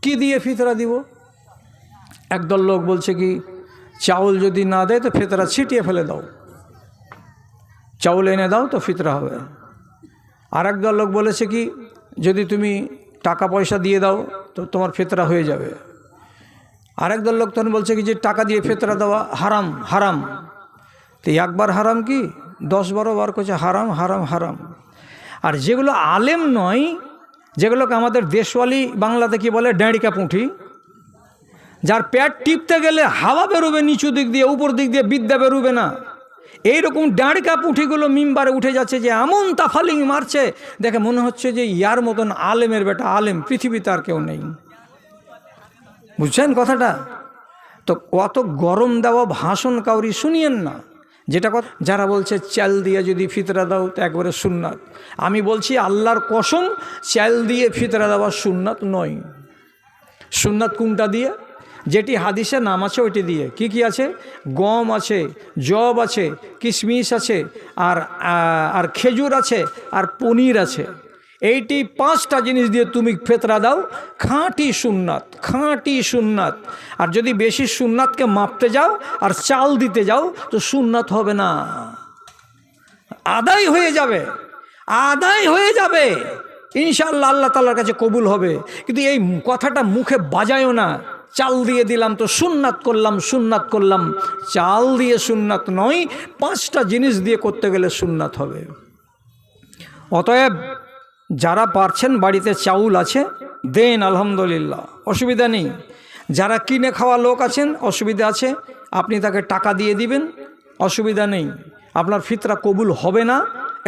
কি দিয়ে ফিতরা দিব? একদল লোক বলছে কি চাউল যদি না দেয় তো ফিতরা ছিটিয়ে ফেলে দাও, চাউল এনে দাও তো ফিতরা হবে। আর একদল লোক বলেছে কি যদি তুমি টাকা পয়সা দিয়ে দাও তো তোমার ফিতরা হয়ে যাবে। আরেক দল লোক তখন বলছে কি যে টাকা দিয়ে ফিতরা দেওয়া হারাম হারাম। তো একবার হারাম কি 10-12 বার করছে হারাম হারাম হারাম। আর যেগুলো আলেম নয়, যেগুলোকে আমাদের দেশওয়ালি বাংলাতে কি বলে ড্যাঁড়িকা পুঁঠি, যার পেট টিপতে গেলে হাওয়া বেরোবে নিচু দিক দিয়ে, উপর দিক দিয়ে বিদ্যা বেরোবে না, এইরকম ড্যাঁড়িকা পুঁঠিগুলো মিম্বারে উঠে যাচ্ছে যে এমন তাফালিং মারছে দেখে মনে হচ্ছে যে ইয়ার মতন আলেমের বেটা আলেম পৃথিবীতে আর কেউ নেই। বুঝছেন কথাটা? তো অত গরম দেওয়া ভাষণ কাউরি শুনিয়েন না। যেটা কথা যারা বলছে চাল দিয়ে যদি ফিতরা দাও তো একবারে সুন্নাত, আমি বলছি আল্লাহর কসম চাল দিয়ে ফিতরা দেওয়া সুন্নাত নয়। সুন্নাত কোনটা দিয়ে? যেটি হাদিসে নাম আছে ওইটি দিয়ে। কি কি আছে? গম আছে, জব আছে, কিশমিশ আছে, আর খেজুর আছে, আর পনির আছে। এইটি 5টা জিনিস দিয়ে তুমি ফিতরা দাও, খাঁটি সুন্নাত, খাঁটি সুন্নাত। আর যদি বেশি সুন্নাতকে মাপতে যাও আর চাল দিতে যাও তো সুন্নাত হবে না, আদায় হয়ে যাবে, আদায় হয়ে যাবে ইনশাআল্লাহ, আল্লাহ তাআলার কাছে কবুল হবে। কিন্তু এই কথাটা মুখে বাজায়ও না, চাল দিয়ে দিলাম তো সুন্নাত করলাম, সুন্নাত করলাম। চাল দিয়ে সুন্নাত নয়, 5টা জিনিস দিয়ে করতে গেলে সুন্নাত হবে। অতএব যারা পারছেন বাড়িতে চাউল আছে দেন, আলহামদুলিল্লাহ, অসুবিধা নেই। যারা কিনে খাওয়া লোক আছেন অসুবিধা আছে, আপনি তাকে টাকা দিয়ে দিবেন, অসুবিধা নেই। আপনার ফিতরা কবুল হবে না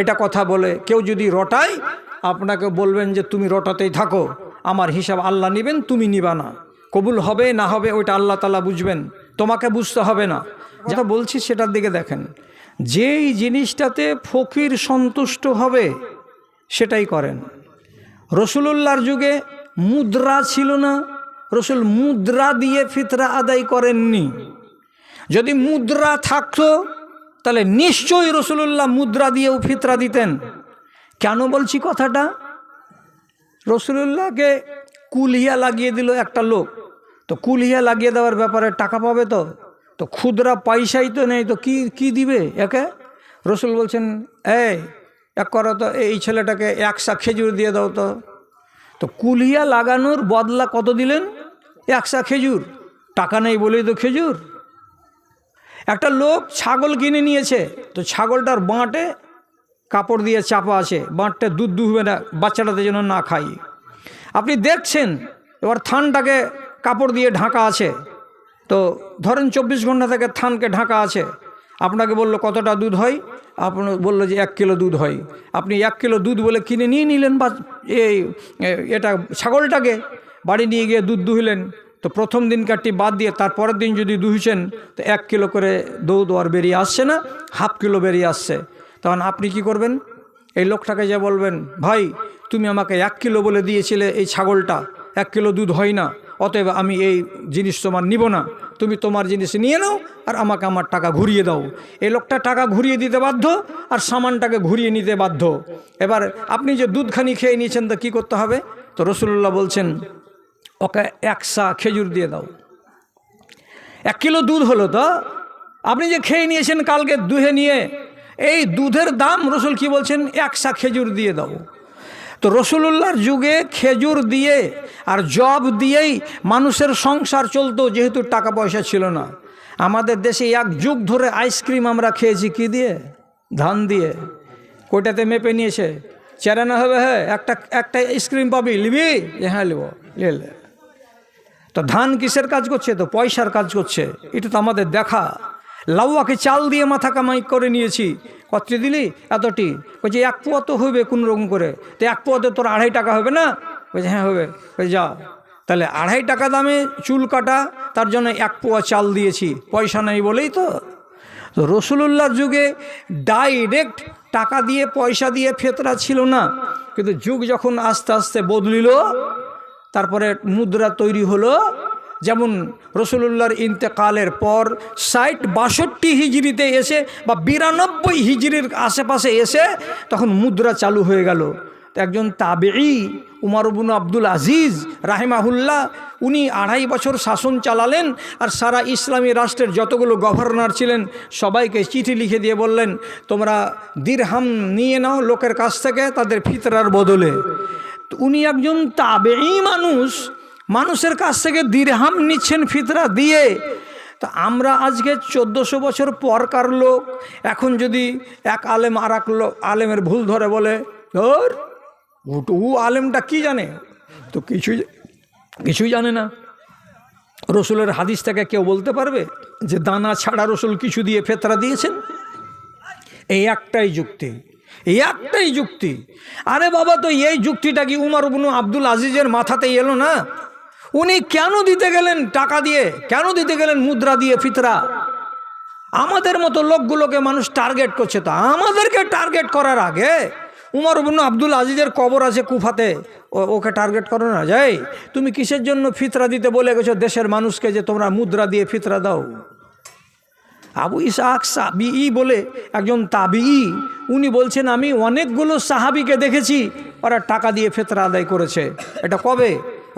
এটা কথা বলে কেউ যদি রটায়, আপনাকে বলবেন যে তুমি রটাতেই থাকো, আমার হিসাব আল্লাহ নেবেন, তুমি নিবা না। কবুল হবে না হবে ওইটা আল্লাহ তাআলা বুঝবেন, তোমাকে বুঝতে হবে না। যেটা বলছি সেটার দিকে দেখেন, যেই জিনিসটাতে ফকির সন্তুষ্ট হবে সেটাই করেন। রসুলুল্লাহর যুগে মুদ্রা ছিল না, রসুল মুদ্রা দিয়ে ফিতরা আদায় করেননি। যদি মুদ্রা থাকতো তাহলে নিশ্চয়ই রসুলুল্লাহ মুদ্রা দিয়েও ফিতরা দিতেন। কেন বলছি কথাটা? রসুলুল্লাহকে কুলহিয়া লাগিয়ে দিল একটা লোক, তো কুলহিয়া লাগিয়ে দেওয়ার ব্যাপারে টাকা পাবে তো খুদরা পয়সাই তো নেই, তো কি দিবে একে? রসুল বলছেন এক করো তো, এই ছেলেটাকে 100 খেজুর দিয়ে দাও তো কুলহিয়া লাগানোর বদলা কত দিলেন? 100 খেজুর। টাকা নেই বলেই তো খেজুর। একটা লোক ছাগল কিনে নিয়েছে, তো ছাগলটার বাঁটে কাপড় দিয়ে চাপা আছে, বাঁটটা দুধ দুহবে না, বাচ্চাটাদের জন্য না খাই। আপনি দেখছেন এবার থানটাকে কাপড় দিয়ে ঢাকা আছে, তো ধরেন 24 ঘন্টা থেকে থানকে ঢাকা আছে। আপনাকে বললো কতটা দুধ হয়, আপনি বললো যে 1 কিলো দুধ হয়। আপনি 1 কিলো দুধ বলে কিনে নিয়ে নিলেন, বা এটা ছাগলটাকে বাড়ি নিয়ে গিয়ে দুধ দুহিলেন। তো প্রথম দিন কাটটি বাদ দিয়ে তারপরের দিন যদি দুহিছেন তো 1 কিলো করে দুধ আর বেরিয়ে আসছে না, 1/2 কিলো বেরিয়ে আসছে। তখন আপনি কি করবেন? এই লোকটাকে যে বলবেন, ভাই তুমি আমাকে 1 কিলো বলে দিয়েছিলে, এই ছাগলটা 1 কিলো দুধ হয় না, অতএব আমি এই জিনিস তোমার নিব না, তুমি তোমার জিনিস নিয়ে নাও আর আমাকে আমার টাকা ঘুরিয়ে দাও। এই লোকটা টাকা ঘুরিয়ে দিতে বাধ্য আর সামানটাকে ঘুরিয়ে নিতে বাধ্য। এবার আপনি যে দুধখানি খেয়ে নিয়েছেন তো কী করতে হবে? তো রসুল্লাহ বলছেন ওকে 100 খেজুর দিয়ে দাও। 1 কিলো দুধ হলো, তো আপনি যে খেয়ে নিয়েছেন কালকে দুধে নিয়ে, এই দুধের দাম রসুল কি বলছেন? 100 খেজুর দিয়ে দাও। তো রসুলুল্লাহর যুগে খেজুর দিয়ে আর জব দিয়েই মানুষের সংসার চলতো, যেহেতু টাকা পয়সা ছিল না। আমাদের দেশে 1 যুগ ধরে আইসক্রিম আমরা খেয়েছি কি দিয়ে? ধান দিয়ে। কয়টাতে মেপে নিয়েছে? 4 আনা হবে, হ্যাঁ একটা আইসক্রিম পাবি, লিবি? হ্যাঁ লিব, লে। তো ধান কিসের কাজ করছে? তো পয়সার কাজ করছে। এটা তো আমাদের দেখা। লাউয়াকে চাল দিয়ে মাথা কামাই করে নিয়েছি। কত দিলি? এতটি। বলছে 1 পোয়া তো হবে কোনো রকম করে। তো 1 পোয়াতে তোর 2.5 টাকা হবে না? বলছে হ্যাঁ হবে। যা, তাহলে 2.5 টাকা দামে চুল কাটা, তার জন্য 1 পোয়া চাল দিয়েছি, পয়সা নেই বলেই তো। তো রসুলুল্লাহর যুগে ডাইরেক্ট টাকা দিয়ে পয়সা দিয়ে ফিতরা ছিল না, কিন্তু যুগ যখন আস্তে আস্তে বদলিল, তারপরে মুদ্রা তৈরি হলো। যেমন রসুলুল্লাহর ইন্তেকালের পর 60-62 হিজরিতে এসে বা 92 হিজরির আশেপাশে এসে তখন মুদ্রা চালু হয়ে গেল। একজন তাবেঈ উমর ইবনে আব্দুল আজিজ রাহিমাহুল্লাহ, উনি 2.5 বছর শাসন চালালেন আর সারা ইসলামী রাষ্ট্রের যতগুলো গভর্নর ছিলেন সবাইকে চিঠি লিখে দিয়ে বললেন, তোমরা দিরহাম নিয়ে নাও লোকের কাছ থেকে তাদের ফিতরার বদলে। উনি একজন তাবেঈ মানুষ, মানুষের কাছ থেকে দিরহাম নিচ্ছেন ফিতরা দিয়ে। তা আমরা আজকে 1400 বছর পরকার লোক, এখন যদি এক আলেম আর এক আলেমের ভুল ধরে বলে ধর ও আলেমটা কি জানে, তো কিছুই জানে না। রসুলের হাদিস থেকে কেউ বলতে পারবে যে দানা ছাড়া রসুল কিছু দিয়ে ফিতরা দিয়েছেন? এই একটাই যুক্তি। আরে বাবা, তো এই যুক্তিটা কি উমর ইবনে আব্দুল আজিজের মাথাতে এলো না? উনি কেন দিতে গেলেন টাকা দিয়ে, কেন দিতে গেলেন মুদ্রা দিয়ে ফিতরা? আমাদের মতো লোকগুলোকে মানুষ টার্গেট করছে, তো আমাদেরকে টার্গেট করার আগে উমর ইবনে আব্দুল আজিজের কবর আছে কুফাতে, ওকে টার্গেট করো না যায়? তুমি কিসের জন্য ফিতরা দিতে বলে গেছো দেশের মানুষকে যে তোমরা মুদ্রা দিয়ে ফিতরা দাও? আবু ইসহাক সাবিঈ বলে একজন তাবিঈ, উনি বলছেন আমি অনেকগুলো সাহাবীকে দেখেছি ওরা টাকা দিয়ে ফিতরা আদায় করেছে। এটা কবে?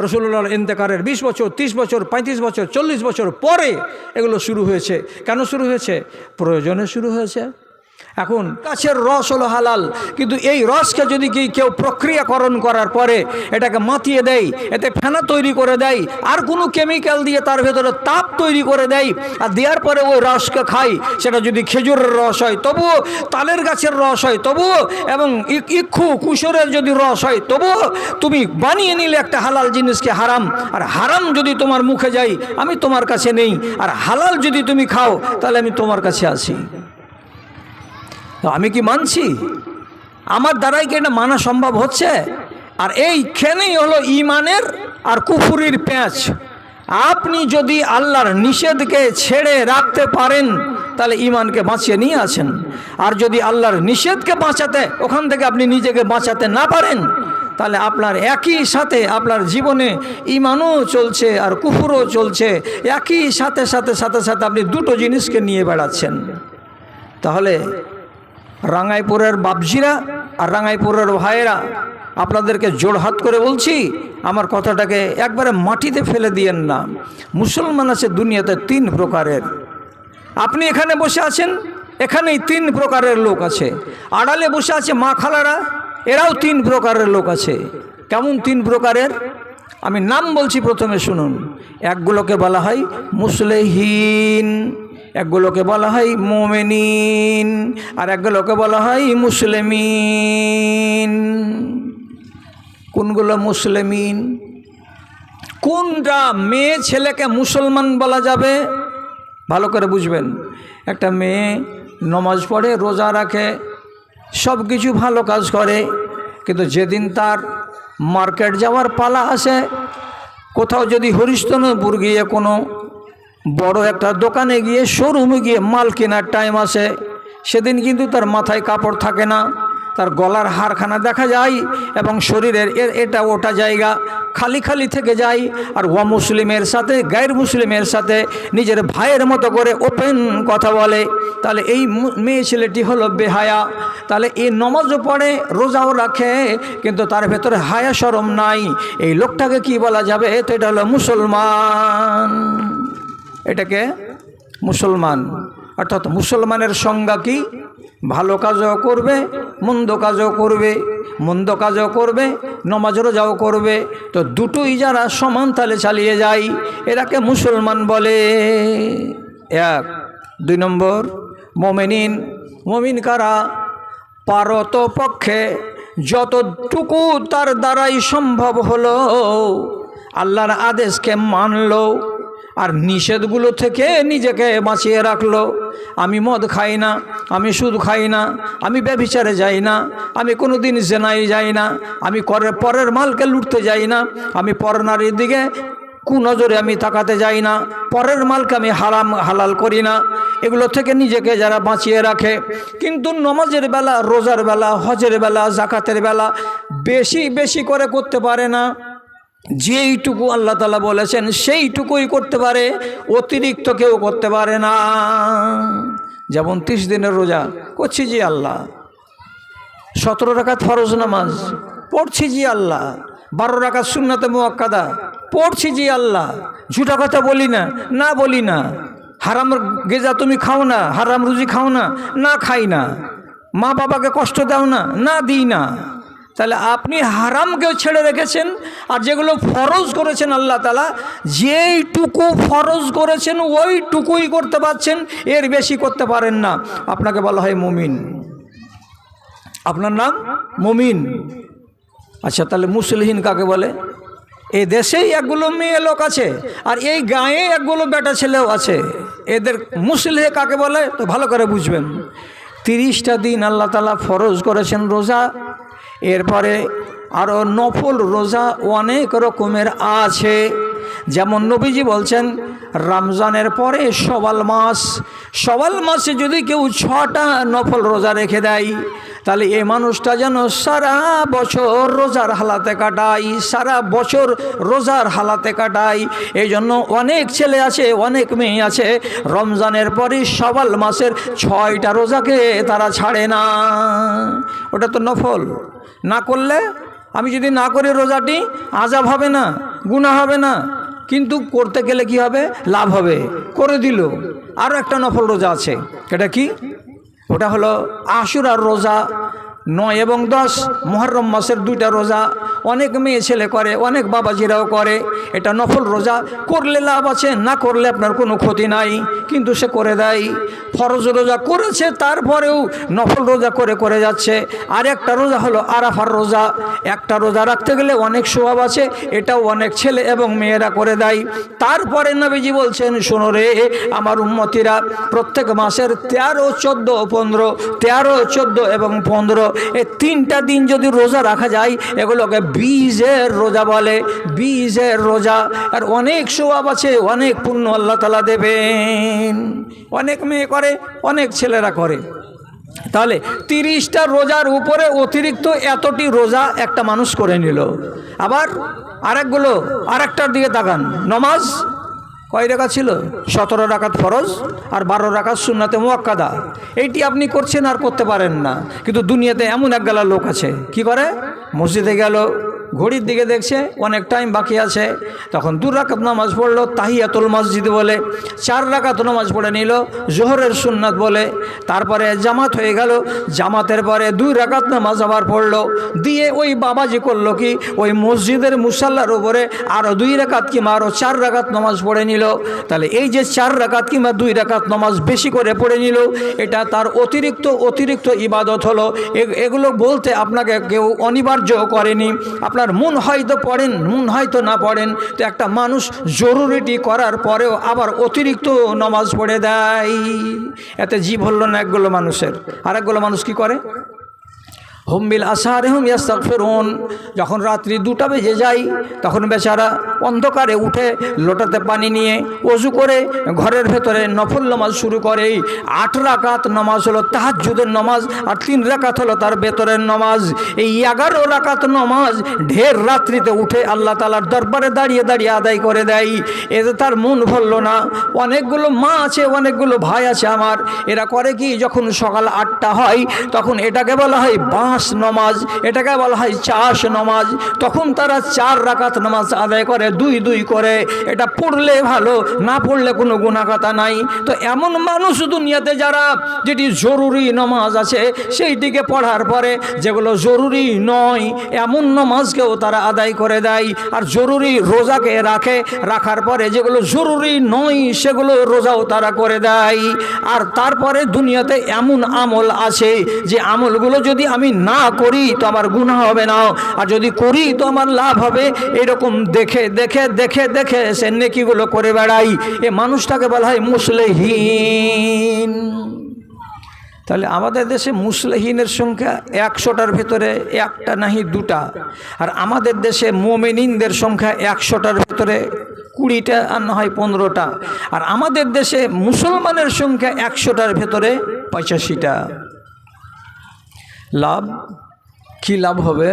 রাসূলুল্লাহর ইন্তেকালের 20 বছর, 30 বছর, 35 বছর, 40 বছর পরে এগুলো শুরু হয়েছে। কেন শুরু হয়েছে? প্রয়োজনে শুরু হয়েছে। এখন গাছের রস হলো হালাল, কিন্তু এই রসকে যদি কেউ প্রক্রিয়াকরণ করার পরে এটাকে মাতিয়ে দেয়, এতে ফেনা তৈরি করে দেয়, আর কোনো কেমিক্যাল দিয়ে তার ভেতরে তাপ তৈরি করে দেয়, আর দেওয়ার পরে ওই রসকে খাই, সেটা যদি খেজুরের রস হয় তবুও, তালের গাছের রস হয় তবুও, এবং কুশরের যদি রস হয় তবুও তুমি বানিয়ে নিলে একটা হালাল জিনিসকে হারাম। আর হারাম যদি তোমার মুখে যায় আমি তোমার কাছে নেই, আর হালাল যদি তুমি খাও তাহলে আমি তোমার কাছে আছি। আমি কি মানছি? আমার দ্বারাই কি এটা মানা সম্ভব হচ্ছে? আর এইখানেই হলো ইমানের আর কুফুরির প্যাঁচ। আপনি যদি আল্লাহর নিষেধকে ছেড়ে রাখতে পারেন তাহলে ইমানকে বাঁচিয়ে নিয়ে আছেন, আর যদি আল্লাহর নিষেধকে বাঁচাতে ওখান থেকে আপনি নিজেকে বাঁচাতে না পারেন তাহলে আপনার একই সাথে আপনার জীবনে ইমানও চলছে আর কুফুরও চলছে, একই সাথে আপনি দুটো জিনিসকে নিয়ে বেড়াচ্ছেন। তাহলে রাঙ্গাইপুরের বাপজিরা আর রাঙ্গাইপুরের ভাইয়েরা, আপনাদেরকে জোড়হাত করে বলছি, আমার কথাটাকে একবারে মাটিতে ফেলে দিয়েন না। মুসলমান আছে দুনিয়াতে 3 প্রকারের। আপনি এখানে বসে আছেন, এখানেই 3 প্রকারের লোক আছে। আড়ালে বসে আছে মা খালারা, এরাও 3 প্রকারের লোক আছে। কেমন 3 প্রকারের? আমি নাম বলছি, প্রথমে শুনুন। একগুলোকে বলা হয় মুসলিহীন, একগুলোকে বলা হয় মুমিনিন, আর একগুলোকে বলা হয় মুসলিমিন। কোনগুলো মুসলিমিন? কোনটা মেয়ে ছেলেকে মুসলমান বলা যাবে? ভালো করে বুঝবেন। একটা মেয়ে নমাজ পড়ে, রোজা রাখে, সব কিছু ভালো কাজ করে, কিন্তু যেদিন তার মার্কেট যাওয়ার পালা আসে, কোথাও যদি হরিশ্চন্দ্রপুর গিয়ে কোনো বড় একটা দোকানে গিয়ে, শোরুমে গিয়ে মাল কেনার টাইম আসে, সেদিন কিন্তু তার মাথায় কাপড় থাকে না, তার গলার হারখানা দেখা যায় এবং শরীরের এটা ওটা জায়গা খালি খালি থেকে যায়। আর মুসলিমের সাথে গায়ের মুসলিমের সাথে নিজের ভাইয়ের মতো করে ওপেন কথা বলে, তাহলে এই মেয়ে ছেলেটি হলো বেহায়া। তাহলে এই নমাজও পড়ে, রোজাও রাখে, কিন্তু তার ভেতরে হায়া শরম নাই। এই লোকটাকে কি বলা যাবে? তো এটা হলো মুসলমান। এটাকে মুসলমান। অর্থাৎ মুসলমানের সংজ্ঞা কি? ভালো কাজও করবে, মন্দ কাজও করবে, মন্দ কাজও করবে, নমাজ রোজাও করবে। তো দুটোই যারা সমান তালে চালিয়ে যায় এরাকে মুসলমান বলে। 1। 2 নম্বর মুমিনিন। মুমিন কারা? পারত পক্ষে যতটুকু তার দ্বারাই সম্ভব হলো আল্লাহর আদেশকে মানলো আর নিষেধগুলো থেকে নিজেকে বাঁচিয়ে রাখলো। আমি মদ খাই না, আমি সুদ খাই না, আমি ব্যভিচারে যাই না, আমি কোনো দিন জেনাই যাই না, আমি পরের মালকে লুটতে যাই না, আমি পর নারীর দিকে কুনজরে আমি তাকাতে যাই না, পরের মালকে আমি হালাল করি না। এগুলো থেকে নিজেকে যারা বাঁচিয়ে রাখে, কিন্তু নমাজের বেলা, রোজার বেলা, হজের বেলা, জাকাতের বেলা বেশি করে করতে পারে না। যেইটুকু আল্লাহ তাআলা বলেছেন সেইটুকুই করতে পারে, অতিরিক্ত কেউ করতে পারে না। যেমন 30 দিনের রোজা করছি, জি আল্লাহ, 17 রাকাত ফরজ নামাজ পড়ছি জি আল্লাহ, 12 রাকাত সুন্নাতে মুআক্কাদা পড়ছি জি আল্লাহ, ঝুটা কথা বলি না, না বলি না। হারাম গেজা তুমি খাও না, হারাম রুজি খাও না, না খাই না। মা বাবাকে কষ্ট দাও না, না দিই না। তাহলে আপনি হারামকেও ছেড়ে রেখেছেন, আর যেগুলো ফরজ করেছেন আল্লাহ তাআলা, যেইটুকু ফরজ করেছেন ওইটুকুই করতে পারছেন, এর বেশি করতে পারেন না। আপনাকে বলা হয় মুমিন, আপনার নাম মুমিন। আচ্ছা, তাহলে মুসলিহীন কাকে বলে? এই দেশেই একগুলো মেয়ে লোক আছে, আর এই গাঁয়ে একগুলো বেটা ছেলেও আছে। এদের মুসলিহ কাকে বলে তো ভালো করে বুঝবেন। 30টা দিন আল্লাহ তাআলা ফরজ করেছেন রোজা, এরপরে আরও নফল রোজা অনেক রকমের আছে। যেমন নবীজি বলছেন রমজানের পরে সওয়াল মাসে যদি কেউ 6টা নফল রোজা রেখে দেয়, তাহলে এই মানুষটা যেন সারা বছর রোজার হালাতে কাটায়, সারা বছর রোজার হালাতে কাটায়। এই জন্য অনেক ছেলে আছে, অনেক মেয়ে আছে, রমজানের পরে সওয়াল মাসের 6টা রোজাকে তারা ছাড়ে না। ওটা তো নফল, না করলে, আমি যদি না করি রোজাটি, আযাব হবে না, গুনাহ হবে না, কিন্তু করতে গেলে কি হবে? লাভ হবে। করে দিল। আরও একটা নফল রোজা আছে, এটা কি? ওটা হলো আশুরার রোজা, 9 এবং 10 মুহররম মাসের 2টা রোজা। অনেক মেয়ে ছেলে করে, অনেক বাবাজিরাও করে। এটা নফল রোজা, করলে লাভ আছে, না করলে আপনার কোনো ক্ষতি নাই, কিন্তু সে করে দেয়। ফরজ রোজা করেছে, তারপরেও নফল রোজা করে যাচ্ছে। আর একটা রোজা হলো আরাফার রোজা। একটা রোজা রাখতে গেলে অনেক সওয়াব আছে, এটাও অনেক ছেলে এবং মেয়েরা করে দেয়। তারপরে নবীজি বলছেন, শোনো রে আমার উম্মতিরা, প্রত্যেক মাসের 13, 14, 15, 13, 14 এবং 15 এই 3টা দিন যদি রোজা রাখা যায়, এগুলোকে বীজের রোজা বলে, বীজের রোজা। আর অনেক সওয়াব আছে, অনেক পুণ্য আল্লাহ তাআলা দেবেন। অনেক মেয়ে করে, অনেক ছেলেরা করে। তাহলে 30টা রোজার উপরে অতিরিক্ত এতটি রোজা একটা মানুষ করে নিল। আবার আরেকগুলো, আরেকটার দিকে তাকান, নমাজ কয় রাকাত ছিল? 17 রাকাত ফরজ আর 12 রাকাত সুন্নাতে মুআক্কাদা। এইটি আপনি করছেন আর করতে পারেন না। কিন্তু দুনিয়াতে এমন এক গালা লোক আছে, কি করে? মসজিদে গেল, ঘড়ির দিকে দেখছে অনেক টাইম বাকি আছে, তখন 2 রাকাত নামাজ পড়লো, তাহিয়াতুল মসজিদ বলে। 4 রাকাত নামাজ পড়ে নিল, জোহরের সুন্নাত বলে। তারপরে জামাত হয়ে গেল, জামাতের পরে 2 রাকাত নামাজ আবার পড়লো, দিয়ে ওই বাবাজি করলো কি, ওই মসজিদের মুসাল্লার উপরে আরও 2 রাকাত কিংবা আরও 4 রাকাত নামাজ পড়ে নিল। তাহলে এই যে 4 রাকাত কিংবা 2 রাকাত নামাজ বেশি করে পড়ে নিল, এটা তার অতিরিক্ত ইবাদত হলো। এগুলো বলতে আপনাকে কেউ অনিবার্য করেনি। আপনার মন হয়তো পড়েন, মন হয়তো না পড়েন, তো একটা মানুষ জরুরিটি করার পরেও আবার অতিরিক্ত নামাজ পড়ে দেয়। এতে জীব হলো না একগুলো মানুষের। আর একগুলো মানুষ কি করে? হুম বিল আসহারিহুম ইস্তাগফিরুন। যখন রাত্রি 2টা বেজে যায়, তখন বেচারা অন্ধকারে উঠে লোটাতে পানি নিয়ে ওযু করে ঘরের ভেতরে নফল নামাজ শুরু করে। 8 রাকাত নামাজ হলো তাহাজ্জুদের নামাজ, আর 3 রাকাত হলো তার ভেতরের নামাজ। এই 11 রাকাত নামাজ ঢের রাত্রিতে উঠে আল্লাহ তাআলার দরবারে দাঁড়িয়ে দাঁড়িয়ে আদায় করে দেয়। এতে তার মন ভরল না। অনেকগুলো মা আছে, অনেকগুলো ভাই আছে আমার, এরা করে কি, যখন সকাল 8টা হয়, তখন এটাকে বলা হয় বাঁশ নামাজ, এটাকে বলা হয় চাষ নামাজ। তখন তারা 4 রাকাত নামাজ আদায় করে, 2 করে। এটা পড়লে ভালো, না পড়লে কোনো গুনাহ কথা নাই। তো এমন মানুষ দুনিয়াতে যারা, যেটি জরুরি নামাজ আছে সেইটিকে পড়ার পরে যেগুলো জরুরি নয় এমন নামাজকেও তারা আদায় করে দেয়। আর জরুরি রোজাকে রাখার পরে যেগুলো জরুরি নয় সেগুলো রোজাও তারা করে দেয়। আর তারপরে দুনিয়াতে এমন আমল আছে যে আমলগুলো যদি আমি না করি তো আমার গুনাহ হবে না, আর যদি করি তো আমার লাভ হবে। এরকম দেখে দেখে দেখে দেখে সে নেকিগুলো করে বেড়াই। এ মানুষটাকে বলা হয় মুসলিহীন। তাহলে আমাদের দেশে মুসলিহীনের সংখ্যা 100টার ভেতরে 1টা নাহি 2টা, আর আমাদের দেশে মুমিনিনদের সংখ্যা 100টার ভেতরে 20টা আর না হয় 15টা। আর আমাদের দেশে মুসলমানের সংখ্যা 100টার ভেতরে 85টা। লাভ কি লাভ হবে?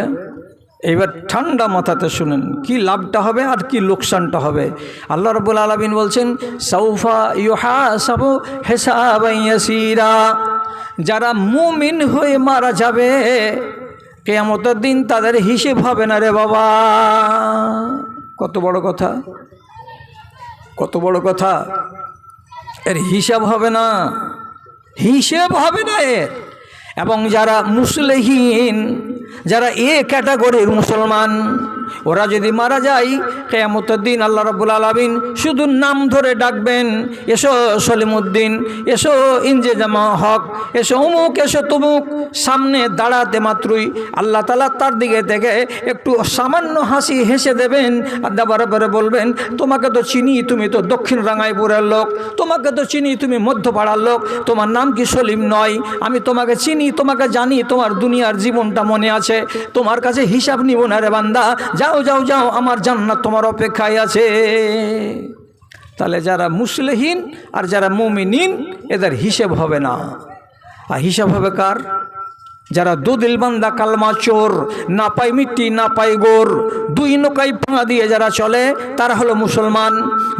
এবার ঠান্ডা মাথাতে শুনেন, কি লাভটা হবে আর কি লোকসানটা হবে। আল্লাহ রাব্বুল আলামিন বলছেন, সাউফা ইউহাসাবু হিসাবান ইয়াসীরা। যারা মুমিন হয়ে মারা যাবে কিয়ামতের দিন তাদের হিসেব হবে না রে বাবা। কত বড় কথা, কত বড় কথা। এর হিসাব হবে না, হিসেব হবে না এর। এবং যারা মুসলিহীন, যারা এ ক্যাটাগরির মুসলমান, ওরা যদি মারা যায় কিয়ামতের দিন আল্লাহ রাব্বুল আলামিন শুধু নাম ধরে ডাকবেন, এসো সলিমউদ্দিন, এসো ইনজেজামা হক, এসো অমুক, এসো তমুক। সামনে দাঁড়াতে মাত্রই আল্লাহ তাআলা তার দিকে থেকে একটু সামান্য হাসি হেসে দেবেন আর দেবার পরে বলবেন, তোমাকে তো চিনি, তুমি তো দক্ষিণ রাঙ্গাইপুরের লোক, তোমাকে তো চিনি, তুমি মধ্যপাড়ার লোক, তোমার নাম কি সলিম নয়? আমি তোমাকে চিনি, তোমাকে জানি, তোমার দুনিয়ার জীবনটা মনে আছে, তোমার কাছে হিসাব নিব না রে বান্দা, যাও যাও যাও, আমার জান্নাত তোমার অপেক্ষায় আছে। তাহলে যারা মুসলিহীন আর যারা মুমিনিন এদের হিসেব হবে না। আর হিসাব হবে কার? যারা দুদিল বান্দা কালমা চোর, না পাই মিট্টি না পাই গোর, দুই নৌকায় পা দিয়ে যারা চলে তারা হলো মুসলমান।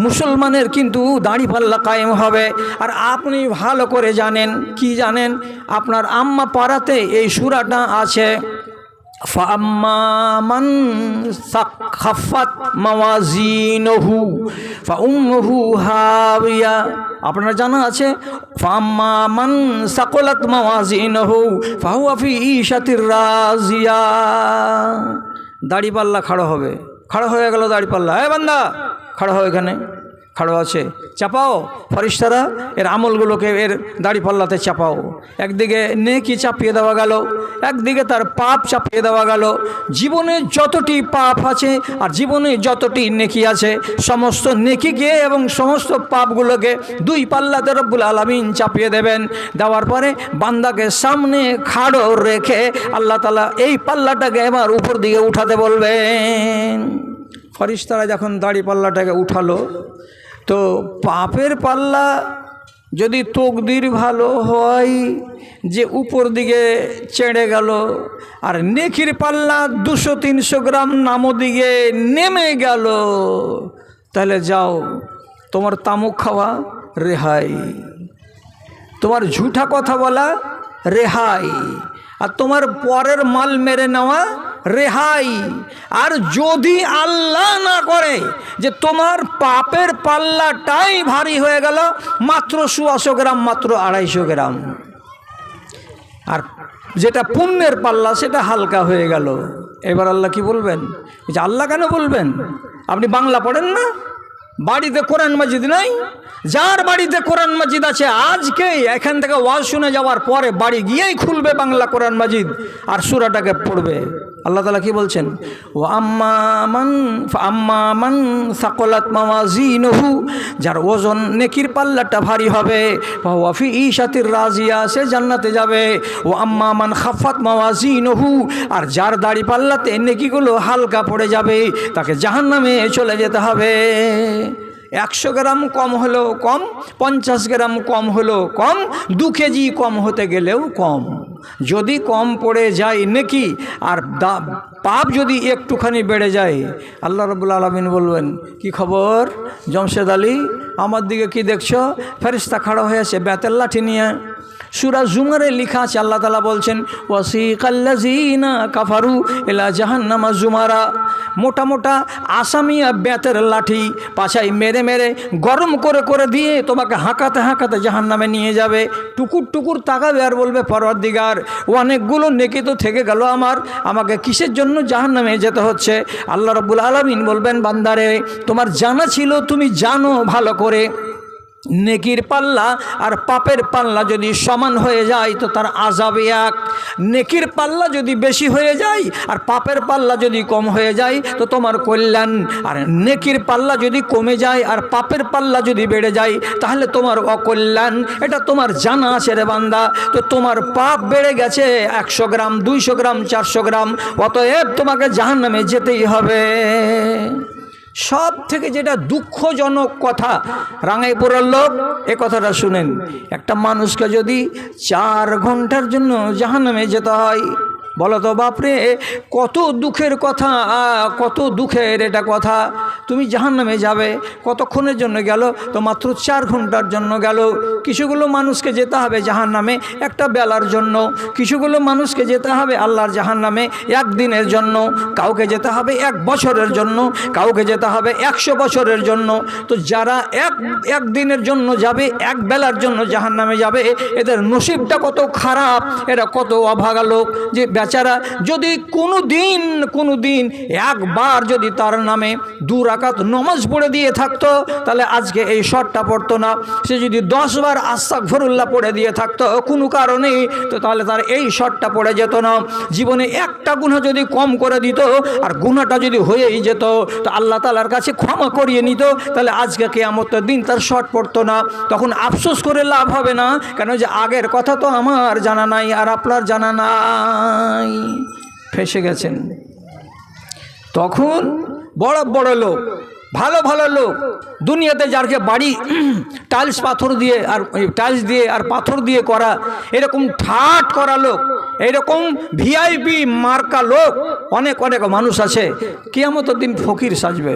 মুসলমানের কিন্তু দাড়ি পাল্লা কায়েম হবে। আর আপনি ভালো করে জানেন, কি জানেন? আপনার আম্মা পাড়াতে এই সূরাটা আছে, فأما من خفت موازينه فأمه هاوية। আপনারা জানা আছে, فأما من ثقلت موازينه فهو في عيشة راضية। দাড়ি পাল্লা খাড়া হবে, খাড়া হয়ে গেল দাড়ি পাল্লা, এ বান্দা খাড়া হয়, এখানে খাড়া আছে, চাপাও ফেরেশতারা এর আমলগুলোকে এর দাড়ি পাল্লাতে চাপাও। একদিকে নেকি চাপিয়ে দেওয়া গেল, একদিকে তার পাপ চাপিয়ে দেওয়া গেল। জীবনে যতটি পাপ আছে আর জীবনে যতটি নেকি আছে, সমস্ত নেকিকে এবং সমস্ত পাপগুলোকে দুই পাল্লাতে রব্বুল আলামিন চাপিয়ে দেবেন। দেওয়ার পরে বান্দাকে সামনে খাড়ো রেখে আল্লাহ তাআলা এই পাল্লাটাকে এবার উপর দিকে উঠাতে বলবেন। ফেরেশতারা যখন দাড়ি পাল্লাটাকে উঠালো, তো পাপের পাল্লা যদি তকদির ভালো হয় যে উপর দিকে চেড়ে গেল, আর নেকির পাল্লা 200-300 গ্রাম নামো দিকে নেমে গেল, তাহলে যাও, তোমার তামুক খাওয়া রেহাই, তোমার ঝুঠা কথা বলা রেহাই, আর তোমার পরের মাল মেরে নেওয়া রেহাই। আর যদি আল্লাহ না করে যে তোমার পাপের পাল্লাটাই ভারী হয়ে গেল, মাত্র 100 গ্রাম, মাত্র 250 গ্রাম, আর যেটা পুণ্যের পাল্লা সেটা হালকা হয়ে গেল, এবার আল্লাহ কি বলবেন? যে আল্লাহ কেন বলবেন? আপনি বাংলা পড়েন না? বাড়িতে কোরআন মাজিদ নাই? যার বাড়িতে কোরআন মাজিদ আছে আজকে এখান থেকে ওয়াজ শুনে যাওয়ার পরে বাড়ি গিয়েই খুলবে বাংলা কোরআন মাজিদ আর সূরাটাকে পড়বে। আল্লাহ তাআলা কি বলছেন? ও আম্মা মান সাকলাত মাওয়াজিনুহু, যার ওজন নেকির পাল্লাটা ভারী হবে, ফাহুয়া ফি ঈশাতির রাজিয়া, সে জান্নাতে যাবে। ও আম্মা মান খাফাত মাওয়াজিনুহু, আর যার দাড়ি পাল্লাতে নেকিগুলো হালকা পড়ে যাবে, তাকে জাহান্নামে চলে যেতে হবে। 100 গ্রাম কম হলেও কম, 50 গ্রাম কম হলেও কম, 2 কেজি কম হতে গেলেও কম। যদি কম পড়ে যায় নেকি আর পাপ যদি একটুখানি বেড়ে যায়, আল্লাহ রাব্বুল আলামিন বলবেন, কি খবর জমশেদ আলী, আমার দিকে কি দেখছো? ফেরেশতা খাড়া হয়ে আছে বেতের লাঠি নিয়ে। সূরা জুমারে লেখা আছে, আল্লাহ তাআলা বলছেন, ওয়াসিকাল্লাযিনা কাফারু ইলা জাহান্নামা জুমারা। মোটা মোটা আসামিয়া বেতের লাঠি পাছায় মেরে মেরে গরম করে করে দিয়ে তোমাকে হাঁকাতে হাঁকাতে জাহান্নামে নিয়ে যাবে। টুকুর টুকুর তাকাবে আর বলবে, পরওয়ারদিগার, অনেকগুলো নেকি তো থেকে গেল আমাকে কিসের জন্য জাহান্নামে যেতে হচ্ছে? আল্লাহ রাব্বুল আলামিন বলবেন, বান্দারে, তোমার জানা ছিল, তুমি জানো ভালো করে, নেকির পাল্লা আর পাপের পাল্লা যদি সমান হয়ে যায় তো তার আযাব এক। নেকির পাল্লা যদি বেশি হয়ে যায় আর পাপের পাল্লা যদি কম হয়ে যায় তো তোমার কল্যাণ। আর নেকির পাল্লা যদি কমে যায় আর পাপের পাল্লা যদি বেড়ে যায় তাহলে তোমার অকল্যাণ। এটা তোমার জানা আছে রে বান্দা। তো তোমার পাপ বেড়ে গেছে 100 গ্রাম, 200 গ্রাম, 400 গ্রাম, অতএব তোমাকে জাহান্নামে যেতেই হবে। সব থেকে যেটা দুঃখজনক কথা, রাঙ্গাইপুরের লোক এ কথাটা শুনেন, একটা মানুষকে যদি 4 ঘন্টার জন্য জাহান্নামে যেতে হয়, বলো তো বাপরে, কত দুঃখের কথা, কত দুঃখের এটা কথা। তুমি জাহান্নামে যাবে, কতক্ষণের জন্য গেল? তো মাত্র 4 ঘন্টার জন্য গেল। কিছুগুলো মানুষকে যেতে হবে জাহান্নামে একটা বেলার জন্য, কিছুগুলো মানুষকে যেতে হবে আল্লাহর জাহান্নামে 1 দিনের জন্য, কাউকে যেতে হবে 1 বছরের জন্য, কাউকে যেতে হবে 100 বছরের জন্য। তো যারা এক দিনের জন্য যাবে, 1 বেলার জন্য জাহান্নামে যাবে, এদের নসিবটা কত খারাপ, এরা কত অভাগা লোক যে বেচারা যদি কোনো দিন একবার যদি তার নামে 2 রাকাত নামাজ পড়ে দিয়ে থাকতো, তাহলে আজকে এই শর্টটা পড়তো না। সে যদি 10 বার আস্তাগফিরুল্লাহ পড়ে দিয়ে থাকতো কোনো কারণে, তো তাহলে তার এই শর্টটা পড়ে যেত না। জীবনে একটা গুনাহ যদি কম করে দিত আর গুনাহটা যদি হয়েই যেত, তো আল্লাহ তাআলার কাছে ক্ষমা করিয়ে নিত, তাহলে আজকে কিয়ামতের দিন তার শর্ট পড়তো না। তখন আফসোস করে লাভ হবে না, কেন যে আগের কথা তো আমার জানা নাই আর আপনার জানা নাই, ফেসে গেছেন। তখন বড় বড় লোক, ভালো ভালো লোক, দুনিয়াতে যারকে বাড়ি টাইলস দিয়ে আর পাথর দিয়ে করা, এরকম ঠাট করা লোক, এরকম ভিআইপি মার্কা লোক অনেক অনেক মানুষ আছে, কিয়ামতের দিন ফকির সাজবে।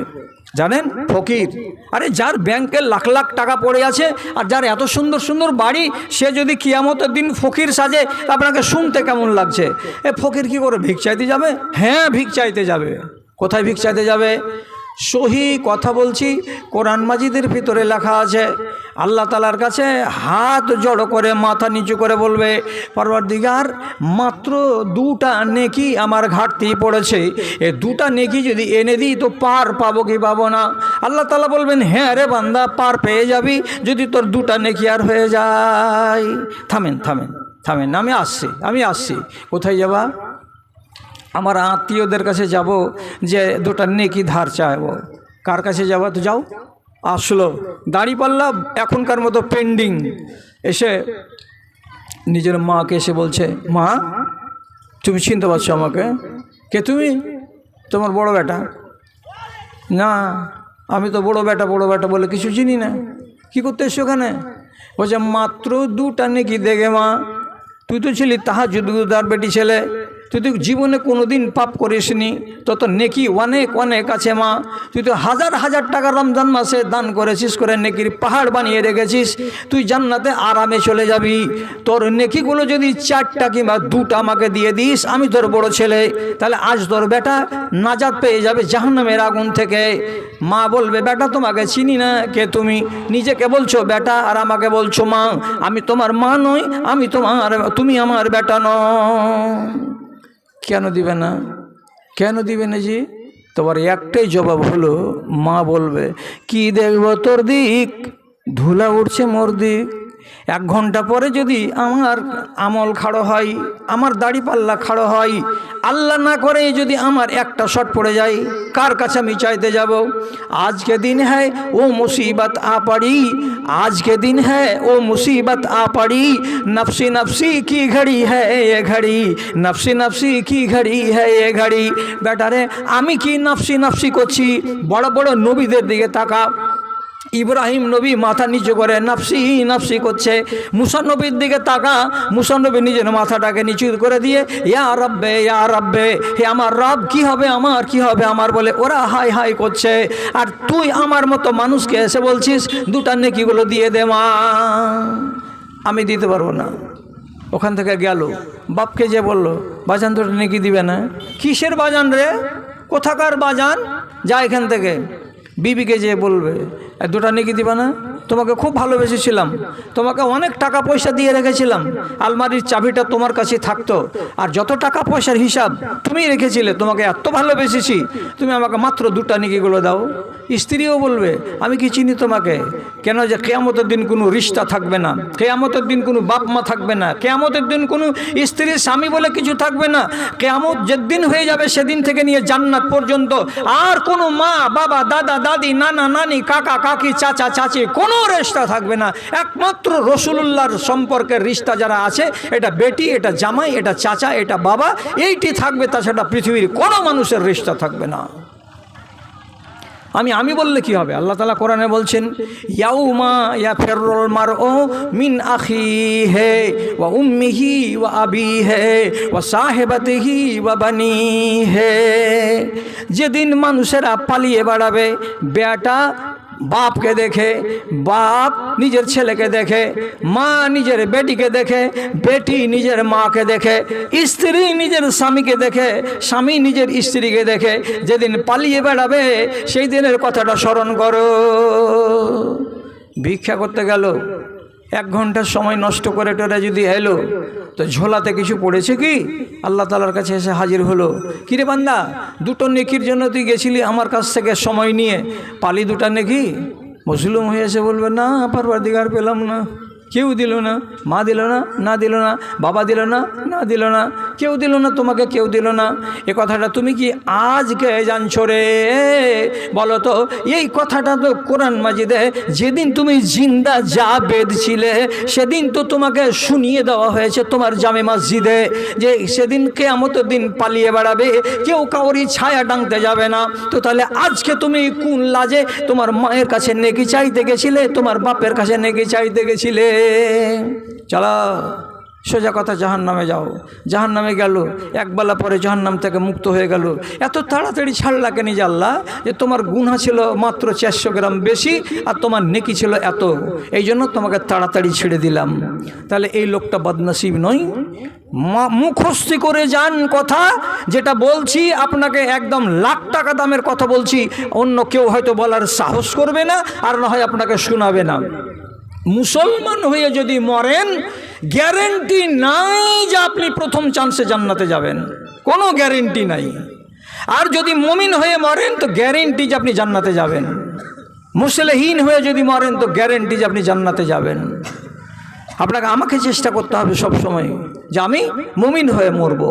জানেন ফকির? আরে যার ব্যাংকে লাখ লাখ টাকা পড়ে আছে আর যার এত সুন্দর সুন্দর বাড়ি, সে যদি কিয়ামতের দিন ফকির সাজে, আপনাকে শুনতে কেমন লাগছে? এ ফকির কি করে ভিক চাইতে যাবে? হ্যাঁ, ভিক চাইতে যাবে। কোথায় ভিক চাইতে যাবে? সহি কথা বলছি, কোরআন মাজিদের ভিতরে লেখা আছে, আল্লাহ তাআলার কাছে হাত জড়ো করে মাথা নিচু করে বলবে, পরওয়ারদিগার, মাত্র 2টা নেকি আমার ঘাটতি পড়েছে, এই 2টা নেকি যদি এনে দিই তো পার পাবো কি পাবো না? আল্লাহ তাআলা বলবেন, হ্যাঁ রে বান্দা, পার পেয়ে যাবি যদি তোর 2টা নেকি আর হয়ে যায়। থামেন থামেন থামেন, আমি আসছি। কোথায় যাবা? আমার আত্মীয়দের কাছে যাব, যে 2টা নেকি ধার চাইব। কার কাছে যাবা? তো যাও। আসলো দাঁড়িপাল্লা এখনকার মতো পেন্ডিং, এসে নিজের মাকে এসে বলছে, মা তুমি চিনতে পারছো আমাকে? কে তুমি? তোমার বড় বেটা। না, আমি তো বড় বেটা বলে কিছু চিনি না। কি করতে এসছো ওখানে? বলছে মাত্র 2টা নেকি দেগে মা, তুই তো ছিলি তাহাজ্জুদের বেটি ছেলে, তুই তো জীবনে কোনো দিন পাপ করিসনি, তত নেকি অনেক অনেক আছে মা। তুই তো হাজার হাজার টাকা রমজান মাসে দান করেছিস, করে নেকির পাহাড় বানিয়ে রেখেছিস, তুই জান্নাতে আরামে চলে যাবি। তোর নেকিগুলো যদি 4টা কিংবা 2টা আমাকে দিয়ে দিস, আমি তোর বড় ছেলে, তাহলে আজ তোর বেটা নাজাত পেয়ে যাবে জাহান্নামের আগুন থেকে। মা বলবে, বেটা তোমাকে চিনি না, কে তুমি? নিজেকে বলছো বেটা আর আমাকে বলছো মা। আমি তোমার মা নই, তুমি আমার বেটা নও। কেন দিবে না? কেন দিবে না জি? তোমার একটাই জবাব হলো, মা বলবে, কি দেখব তোর দিক, ধুলা উঠছে মোর দিক। 1 ঘন্টা পরে যদি আমার আমল খাড়ো হয়, আমার দাড়ি পাল্লা খাড়ো হয়, আল্লাহ না করে যদি আমার একটা শট পড়ে যায়, কার কাছে আমি চাইতে যাব? आज के दिन है वो मुसीबत आ पड़ी, आज के दिन है वो मुसीबत आ पड़ी, नफसी नफसी की घड़ी है ये घड़ी, नफसी नफसी की घड़ी है ये घड़ी। बेटा रे, আমি কি নফসি নফসি করছি? বড় বড় নবীদের দিকে তাকা। ইব্রাহিম নবী মাথা নিচু করে নফসি নফসি করছে। মুসা নবীর দিকে তাকা, মুসা নবী নিজের মাথাটাকে নিচু করে দিয়ে ইয়া রব্বে, হে আমার রব, কি হবে আমার, কি হবে আমার বলে ওরা হাই হাই করছে। আর তুই আমার মতো মানুষকে এসে বলছিস 2টা নেকিগুলো দিয়ে দে মা। আমি দিতে পারবো না। ওখান থেকে গেল, বাপকে যে বলল, বাজান 2টা নেকি দিবে না। কিসের বাজান রে? কোথাকার বাজান? যা এখান থেকে। বিবিকে যে বলবে, 2টা নেকি দিবা না? তোমাকে খুব ভালোবেসেছিলাম, তোমাকে অনেক টাকা পয়সা দিয়ে রেখেছিলাম, আলমারির চাবিটা তোমার কাছে থাকতো, আর যত টাকা পয়সার হিসাব তুমি রেখেছিলে, তোমাকে এত ভালোবেসেছি, তুমি আমাকে মাত্র 2টা নেকিগুলো দাও। স্ত্রীও বলবে, আমি কি চিনি তোমাকে? কেন যে কিয়ামতের দিন কোনো রিশতা থাকবে না, কিয়ামতের দিন কোনো বাপ মা থাকবে না, কিয়ামতের দিন কোনো স্ত্রী স্বামী বলে কিছু থাকবে না। কিয়ামত যেদিন হয়ে যাবে সেদিন থেকে নিয়ে জান্নাত পর্যন্ত আর কোনো মা বাবা দাদা দাদি নানা নানি কাকা কাকি চাচা চাচি কোনো রিশতা থাকবে না। একমাত্র রাসূলুল্লাহর সম্পর্কের রিশতা যারা আছে, এটা বেটি, এটা জামাই, এটা চাচা, এটা বাবা, এইটি থাকবে, তাছাড়া পৃথিবীর কোনো মানুষের রিশতা থাকবে না। আমি বললে কি হবে? আল্লাহ তাআলা কোরআনে বলছেন, ইয়াউমা ইয়াফিরুল মারউ মিন আখিহি ওয়া উম্মিহি ওয়া আবিহি ওয়া সাহিবাতিহি ওয়া বানিহি। যেদিন মানুষেরা পালিয়ে বেড়াবে, বেটা বাপকে দেখে, বাপ নিজের ছেলেকে দেখে, মা নিজের বেটিকে দেখে, বেটি নিজের মাকে দেখে, স্ত্রী নিজের স্বামীকে দেখে, স্বামী নিজের স্ত্রীকে দেখে। যেদিন পালিয়ে বেড়াবে সেই দিনের কথাটা স্মরণ করো। ভিক্ষা করতে গেল, 1 ঘন্টার সময় নষ্ট করে টোরে যদি এলো, তো ঝোলাতে কিছু পড়েছে কি? আল্লাহ তাআলার কাছে এসে হাজির হলো, কিরে বান্দা, 2টো নেকির জন্য তুই গেছিলি আমার কাছ থেকে সময় নিয়ে, পালি 2টা নেকি? মুসলিম হয়ে এসে বলবে, না পরওয়ারদিগার পেলাম না, কেউ দিল না, মা দিল না, না দিল না, বাবা দিল না, না দিল না, কেউ দিল না, তোমাকে কেউ দিল না। এ কথাটা তুমি কি আজকে জানছো রে? বলো তো, এই কথাটা তো কোরআন মাজিদে যেদিন তুমি জিন্দা জাবেদ ছিলে সেদিন তো তোমাকে শুনিয়ে দেওয়া হয়েছে তোমার জামে মসজিদে, যে সেদিন কিয়ামতের দিন পালিয়ে বেড়াবে, কেউ কাউরি ছায়া টাঙতে যাবে না। তো তাহলে আজকে তুমি কোন লাজে তোমার মায়ের কাছে নেকি চাইতে গেছিলে, তোমার বাপের কাছে নেকি চাইতে গেছিলে? চলো সোজা কথা, জাহান্নামে যাও। জাহান্নামে গেল, একবেলা পরে জাহান্নাম থেকে মুক্ত হয়ে গেল। এত তাড়াতাড়ি ছাড়লা কেন যে আল্লাহ? যে তোমার গুনাহ ছিল মাত্র 400 গ্রাম বেশি আর তোমার নেকি ছিল এত, এই জন্য তোমাকে তাড়াতাড়ি ছেড়ে দিলাম। তাহলে এই লোকটা বদনসিব নয়? মুখস্থি করে যান কথা, যেটা বলছি আপনাকে একদম লাখ টাকা দামের কথা বলছি, অন্য কেউ হয়তো বলার সাহস করবে না, আর না হয় আপনাকে শোনাবে না। মুসলমান হয়ে যদি মরেন, গ্যারেন্টি নাই যে আপনি প্রথম চান্সে জান্নাতে যাবেন, কোনো গ্যারেন্টি নাই। আর যদি মুমিন হয়ে মরেন তো গ্যারেন্টি যে আপনি জান্নাতে যাবেন। মুসলিহীন হয়ে যদি মরেন তো গ্যারেন্টি যে আপনি জান্নাতে যাবেন। আপনাকে আমাকে চেষ্টা করতে হবে সব সময় যে আমি মুমিন হয়ে মরব।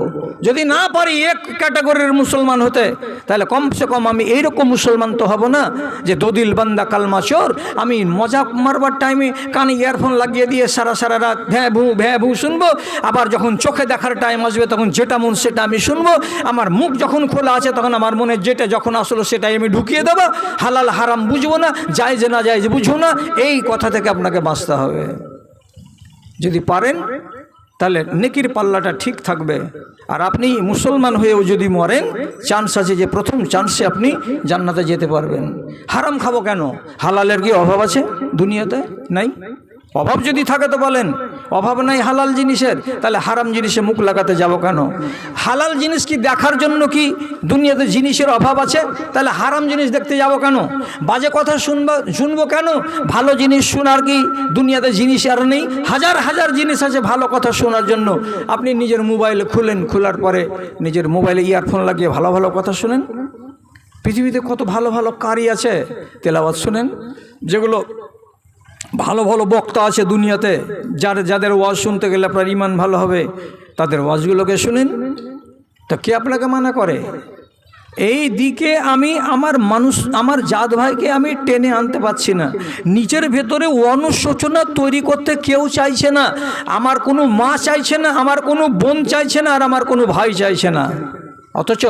যদি না পারি এক ক্যাটাগরির মুসলমান হতে, তাহলে কমসে কম আমি এইরকম মুসলমান তো হব না যে দদিল বান্দা কালমা চোর। আমি মজাক মারবার টাইমে কানে ইয়ারফোন লাগিয়ে দিয়ে সারা সারা রাত ভ্যাঁ ভু শুনবো, আবার যখন চোখে দেখার টাইম আসবে তখন যেটা মন সেটা আমি শুনবো। আমার মুখ যখন খোলা আছে তখন আমার মনে যেটা যখন আসলো সেটাই আমি ঢুকিয়ে দেবো। হালাল হারাম বুঝবো না, জায়েজ না জায়েজ বুঝবো না। এই কথা থেকে আপনাকে বাঁচতে হবে। যদি পারেন তাহলে নেকির পাল্লাটা ঠিক থাকবে। আর আপনি মুসলমান হয়েও যদি মরেন, চান্স আছে যে প্রথম চান্সে আপনি জান্নাতে যেতে পারবেন। হারাম খাবো কেন? হালালের কি অভাব আছে দুনিয়াতে? নাই। অভাব যদি থাকে তো বলেন, অভাব নাই হালাল জিনিসের, তাহলে হারাম জিনিসে মুখ লাগাতে যাব কেন? হালাল জিনিস কি দেখার জন্য কি দুনিয়াতে জিনিসের অভাব আছে? তাহলে হারাম জিনিস দেখতে যাব কেন? বাজে কথা শুনবো কেন? ভালো জিনিস শোনার কি দুনিয়াতে জিনিস আর নেই? হাজার হাজার জিনিস আছে ভালো কথা শোনার জন্য। আপনি নিজের মোবাইল খুলেন, খোলার পরে নিজের মোবাইলে ইয়ারফোন লাগিয়ে ভালো ভালো কথা শুনেন। পৃথিবীতে কত ভালো ভালো কারি আছে, তেলাওয়াত শুনেন। যেগুলো ভালো ভালো বক্তা আছে দুনিয়াতে, যাদের ওয়াজ শুনতে গেলে আপনার ইমান ভালো হবে, তাদের ওয়াজগুলোকে শুনেন। তো কে আপনাকে মানা করে? এই দিকে আমি আমার জাত ভাইকে আমি টেনে আনতে পারছি না। নিজের ভেতরে অনুশোচনা তৈরি করতে কেউ চাইছে না। আমার কোনো মা চাইছে না, আমার কোনো বোন চাইছে না, আর আমার কোনো ভাই চাইছে না। অথচ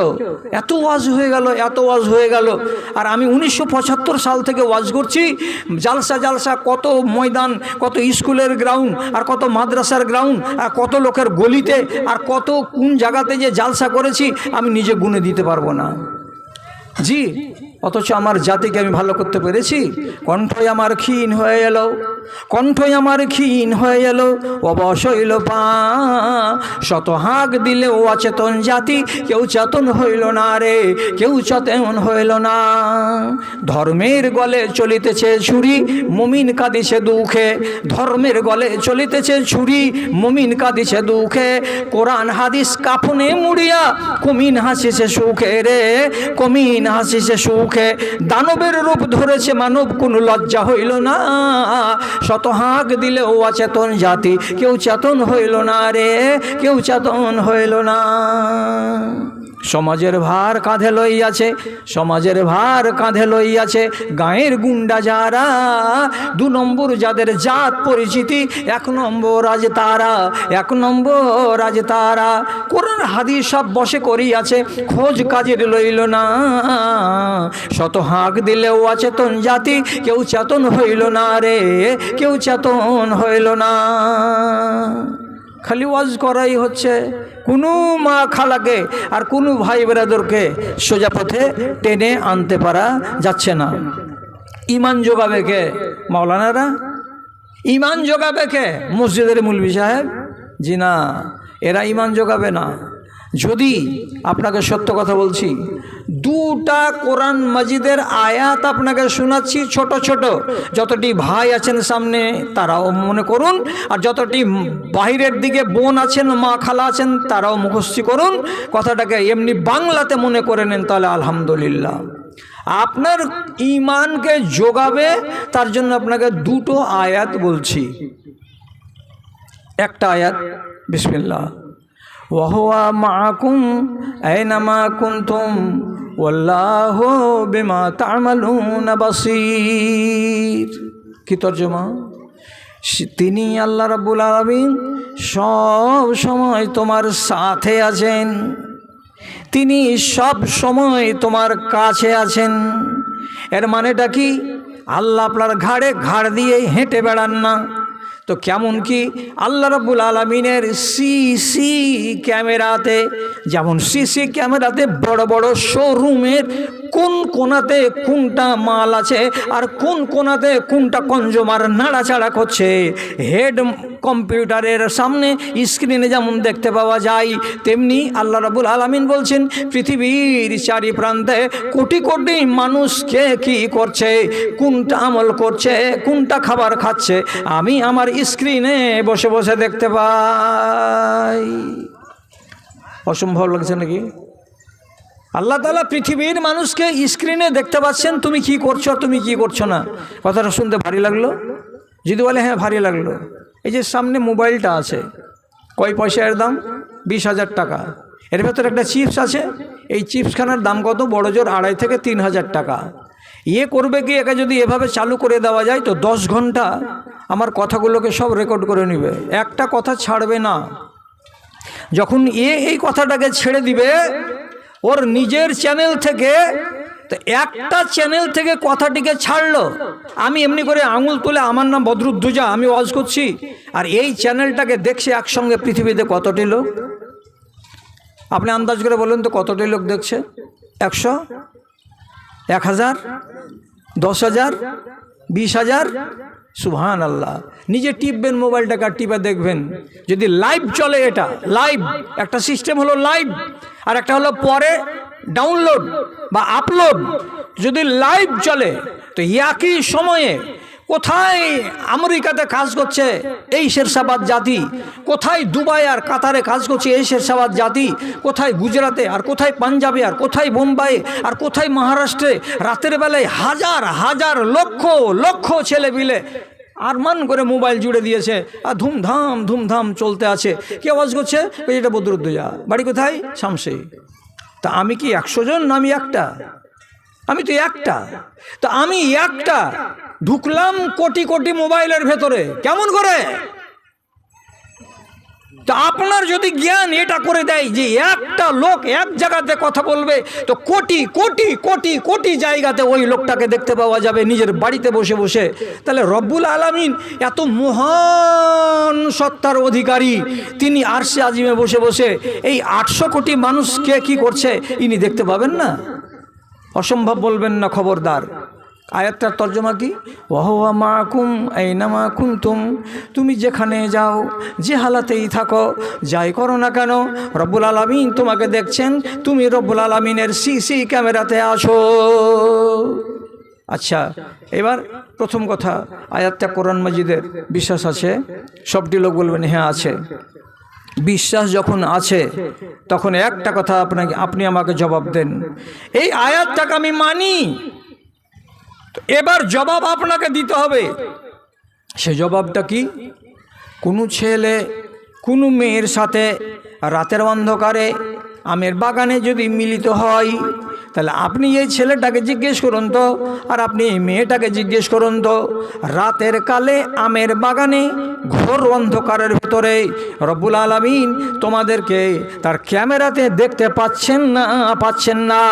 এত ওয়াজ হয়ে গেল, এত ওয়াজ হয়ে গেল। আর আমি 1975 সাল থেকে ওয়াজ করছি। জালসা কত ময়দান, কত স্কুলের গ্রাউন্ড, আর কত মাদ্রাসার গ্রাউন্ড, আর কত লোকের গলিতে, আর কত কোন জায়গাতে যে জালসা করেছি আমি নিজে গুনে দিতে পারবো না। জি, অথচ আমার জাতিকে আমি ভালো করতে পেরেছি। কণ্ঠই আমার ক্ষীণ হয়ে এলো, কণ্ঠই আমার ক্ষীণ হয়ে এলো, অবসইল পা। শত হাঁক দিলেও অচেতন জাতি, কেউ চেতন হইল না রে, কেউ চেতন হইল না। ধর্মের গলে চলিতেছে ছুরি, মুমিন কাঁদিছে দুঃখে। ধর্মের গলে চলিতেছে ছুরি, মুমিন কাঁদিছে দুঃখে। কোরআন হাদিস কাফনে মুড়িয়া, কুমিন হাসিছে সুখে রে, কুমিন হাসিছে সুখে। দানবের রূপ ধরেছে মানব, কোনো লজ্জা হইল না। শত হাঁক দিলেও অচেতন জাতি, কেউ চেতন হইল না রে, কেউ চেতন হইল না। সমাজের ভার কাঁধে লইয়াছে, সমাজের ভার কাঁধে লইয়াছে গাঁয়ের গুন্ডা যারা, 2 নম্বর যাদের জাত পরিচিতি, 1 নম্বর আজ তারা, 1 নম্বর আজ তারা। কোরআন হাদিস সব বসে করিয়াছে, খোঁজ কাজের লইল না। শত হাঁক দিলেও অচেতন জাতি, কেউ চেতন হইল না রে, কেউ চেতন হইল না। খালি ওয়াজ করাই হচ্ছে, কোনো মা খালাকে আর কোনো ভাই বেরাদরকে সোজা পথে টেনে আনতে পারা যাচ্ছে না। ইমান যোগাবে কে? মাওলানারা। ইমান যোগাবে কে? মসজিদের মুলবি সাহেব? জি না, এরা ইমান যোগাবে না। যদি আপনাকে সত্য কথা বলছি, 2টা কোরআন মাজিদের আয়াত আপনাকে শোনাচ্ছি ছোট ছোট, যতটি ভাই আছেন সামনে তারাও মনে করুন, আর যতটি বাহিরের দিকে বোন আছেন, মা খালা আছেন, তারাও মুখস্থ করুন। কথাটাকে এমনি বাংলাতে মনে করে নেন, তাহলে আলহামদুলিল্লাহ। আপনার ইমানকে যোগাবে, তার জন্য আপনাকে 2টো আয়াত বলছি। একটা আয়াত, বিসমিল্লাহ, ওয়াহুয়া মাকুম আইনামা কুনতুম ওয়াল্লাহু বিমা তা'মালুনা বাসীর। কি তর্জমা? তিনি আল্লাহ রাব্বুল আলামিন সব সময় তোমার সাথে আছেন, তিনি সব সময় তোমার কাছে আছেন। এর মানেটা কি? আল্লাহ আপনার ঘাড়ে ঘাড় দিয়ে হেঁটে বেড়ান না। তো কেমন কি আল্লাহ রাব্বুল আলামিনের সিসি ক্যামেরাতে, যেমন সিসি ক্যামেরাতে বড় বড় শোরুমের কোন কোনাতে কোনটা মাল আছে আর কোন কোনাতে কোনটা কনজুমার নাড়াচাড়া করছে, হেড কম্পিউটারের সামনে স্ক্রিনে যেমন দেখতে পাওয়া যায়, তেমনি আল্লাহ রাব্বুল আলামিন বলছেন পৃথিবীর চারি প্রান্তে কোটি কোটি মানুষকে কি করছে, কোনটা আমল করছে, কোনটা খাবার খাচ্ছে, আমি আমার স্ক্রিনে বসে বসে দেখতে পাই। অসম্ভব লাগছে নাকি? আল্লাহ তাআলা পৃথিবীর মানুষকে স্ক্রিনে দেখতে পাচ্ছেন, তুমি কি করছো তুমি কি করছো না। কথাটা শুনতে ভারী লাগলো? যদি বলে হ্যাঁ ভারী লাগলো, এই যে সামনে মোবাইলটা আছে, কয় পয়সা এর দাম? 20,000 টাকা। এর ভেতরে একটা চিপস আছে, এই চিপসখানার দাম কত? বড় জোর 2,500 থেকে 3,000 টাকা। ইয়ে করবে কি, একে যদি এভাবে চালু করে দেওয়া যায় তো 10 ঘন্টা আমার কথাগুলোকে সব রেকর্ড করে নেবে, একটা কথা ছাড়বে না। যখন এই কথাটাকে ছেড়ে দিবে ওর নিজের চ্যানেল থেকে, তো একটা চ্যানেল থেকে কথাটিকে ছাড়লো, আমি এমনি করে আঙুল তুলে আমার নাম বদরুদ্দোজা, আমি ওয়াজ করছি, আর এই চ্যানেলটাকে দেখছে একসঙ্গে পৃথিবীতে কতটি লোক? আপনি আন্দাজ করে বলুন তো কতটি লোক দেখছে? 100, 1000, 10,000, 20,000? সুবহান আল্লাহ। নিজে টিপবেন মোবাইলটাকে, টিপে দেখবেন যদি লাইভ চলে। এটা লাইভ, একটা সিস্টেম হলো লাইভ, আর একটা হলো পরে ডাউনলোড বা আপলোড। যদি লাইভ চলে তো একই সময়ে কোথায় আমেরিকাতে কাজ করছে এই শেরশাবাদ জাতি, কোথায় দুবাই আর কাতারে কাজ করছে এই শেরশাবাদ জাতি, কোথায় গুজরাটে আর কোথায় পাঞ্জাবে আর কোথায় বোম্বাই আর কোথায় মহারাষ্ট্রে, রাতের বেলায় হাজার হাজার লক্ষ লক্ষ ছেলে মিলে আরমান করে মোবাইল জুড়ে দিয়েছে, আর ধুমধাম ধুমধাম চলতে আছে। কে আওয়াজ করছে? ওই এটা বদরুদ্দোজা, বাড়ি কোথায়? শামসে। তা আমি কি 100 জন? না আমি একটা, আমি তো একটা। তা আমি একটা ঢুকলাম কোটি কোটি মোবাইলের ভেতরে, কেমন করে? তা আপনার যদি জ্ঞান এটা করে দেয় যে একটা লোক এক জায়গাতে কথা বলবে, তো কোটি কোটি কোটি কোটি জায়গাতে ওই লোকটাকে দেখতে পাওয়া যাবে নিজের বাড়িতে বসে বসে। তাহলে রব্বুল আলামিন এত মহান সত্তার অধিকারী, তিনি আরশে আজিমে বসে বসে এই 800 কোটি মানুষকে কি করছে ইনি দেখতে পাবেন না? অসম্ভব বলবেন না, খবরদার। আয়াতটার তর্জমা কি? ওয়াহুয়া মাকুম আইনামা কুনতুম, তুমি যেখানে যাও, যে হালাতেই থাকো, যাই করো না কেন, রব্বুল আলামিন তোমাকে দেখছেন, তুমি রব্বুল আলামিনের সিসি ক্যামেরাতে আছো। আচ্ছা, এবার প্রথম কথা, আয়াতটা কোরআন মাজিদের বিশ্বাস আছে? সবটি লোক বলবেন হ্যাঁ আছে। বিশ্বাস যখন আছে তখন একটা কথা আপনি আমাকে জবাব দেন, এই আয়াতটাকে আমি মানি। এবার জবাব আপনাকে দিতে হবে। সে জবাবটা কি? কোনো ছেলে কোনো মেয়ের সাথে রাতের অন্ধকারে আমের বাগানে যদি মিলিত হয়, তাহলে আপনি এই ছেলেটাকে জিজ্ঞেস করুন তো, আর আপনি এই মেয়েটাকে জিজ্ঞেস করুন তো, রাতের কালে আমের বাগানে ঘোর অন্ধকারের ভিতরে রব্বুল আলামিন তোমাদেরকে তার ক্যামেরাতে দেখতে পাচ্ছেন না?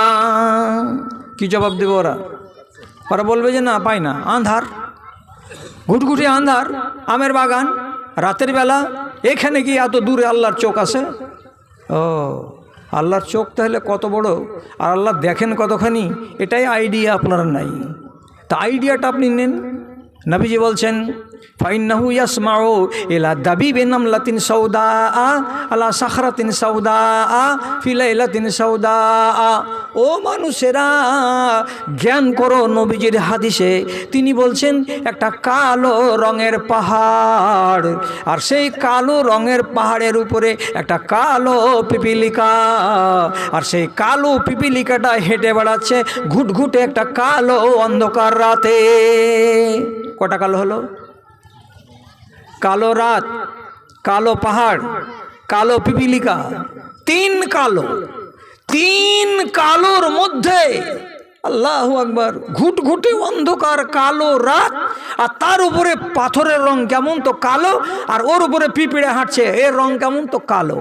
কি জবাব দেবে ওরা? ওরা বলবে যে না, পাই না, আন্ধার, ঘুটঘুটে আন্ধার, আমের বাগান, রাতের বেলা, এখানে কি এত দূরে আল্লাহর চোখ আছে? ও, আল্লাহর চোখ তাহলে কত বড়, আর আল্লাহ দেখেন কতখানি, এটাই আইডিয়া আপনার নাই। তা আইডিয়াটা আপনি নেন। নবীজি বলছেন, ফাইন্নাহু ইয়াসমাউ ইলা দাবিবিন নামলাতিন সাউদা আলা সাখরাতিন সাউদা ফি লাইলাতিন সাউদা। ও মানুষেরা, জ্ঞান করো নবীজির হাদিসে তিনি বলছেন একটা কালো রঙের পাহাড়, আর সেই কালো রঙের পাহাড়ের উপরে একটা কালো পিপিলিকা, আর সেই কালো পিপিলিকাটা হেঁটে বেড়াচ্ছে ঘুটঘুটে একটা কালো অন্ধকার রাতে। কটা কালো হলো? কালো রাত, কালো পাহাড়, কালো পিপিলিকা, তিন কালো। তিন কালোর মধ্যে আল্লাহু আকবার, ঘুটঘুটে অন্ধকার কালো রাত, আর তার উপরে পাথরের রং কেমন তো কালো, আর ওর উপরে পিঁপড়ে হাঁটছে, এর রং কেমন তো কালো।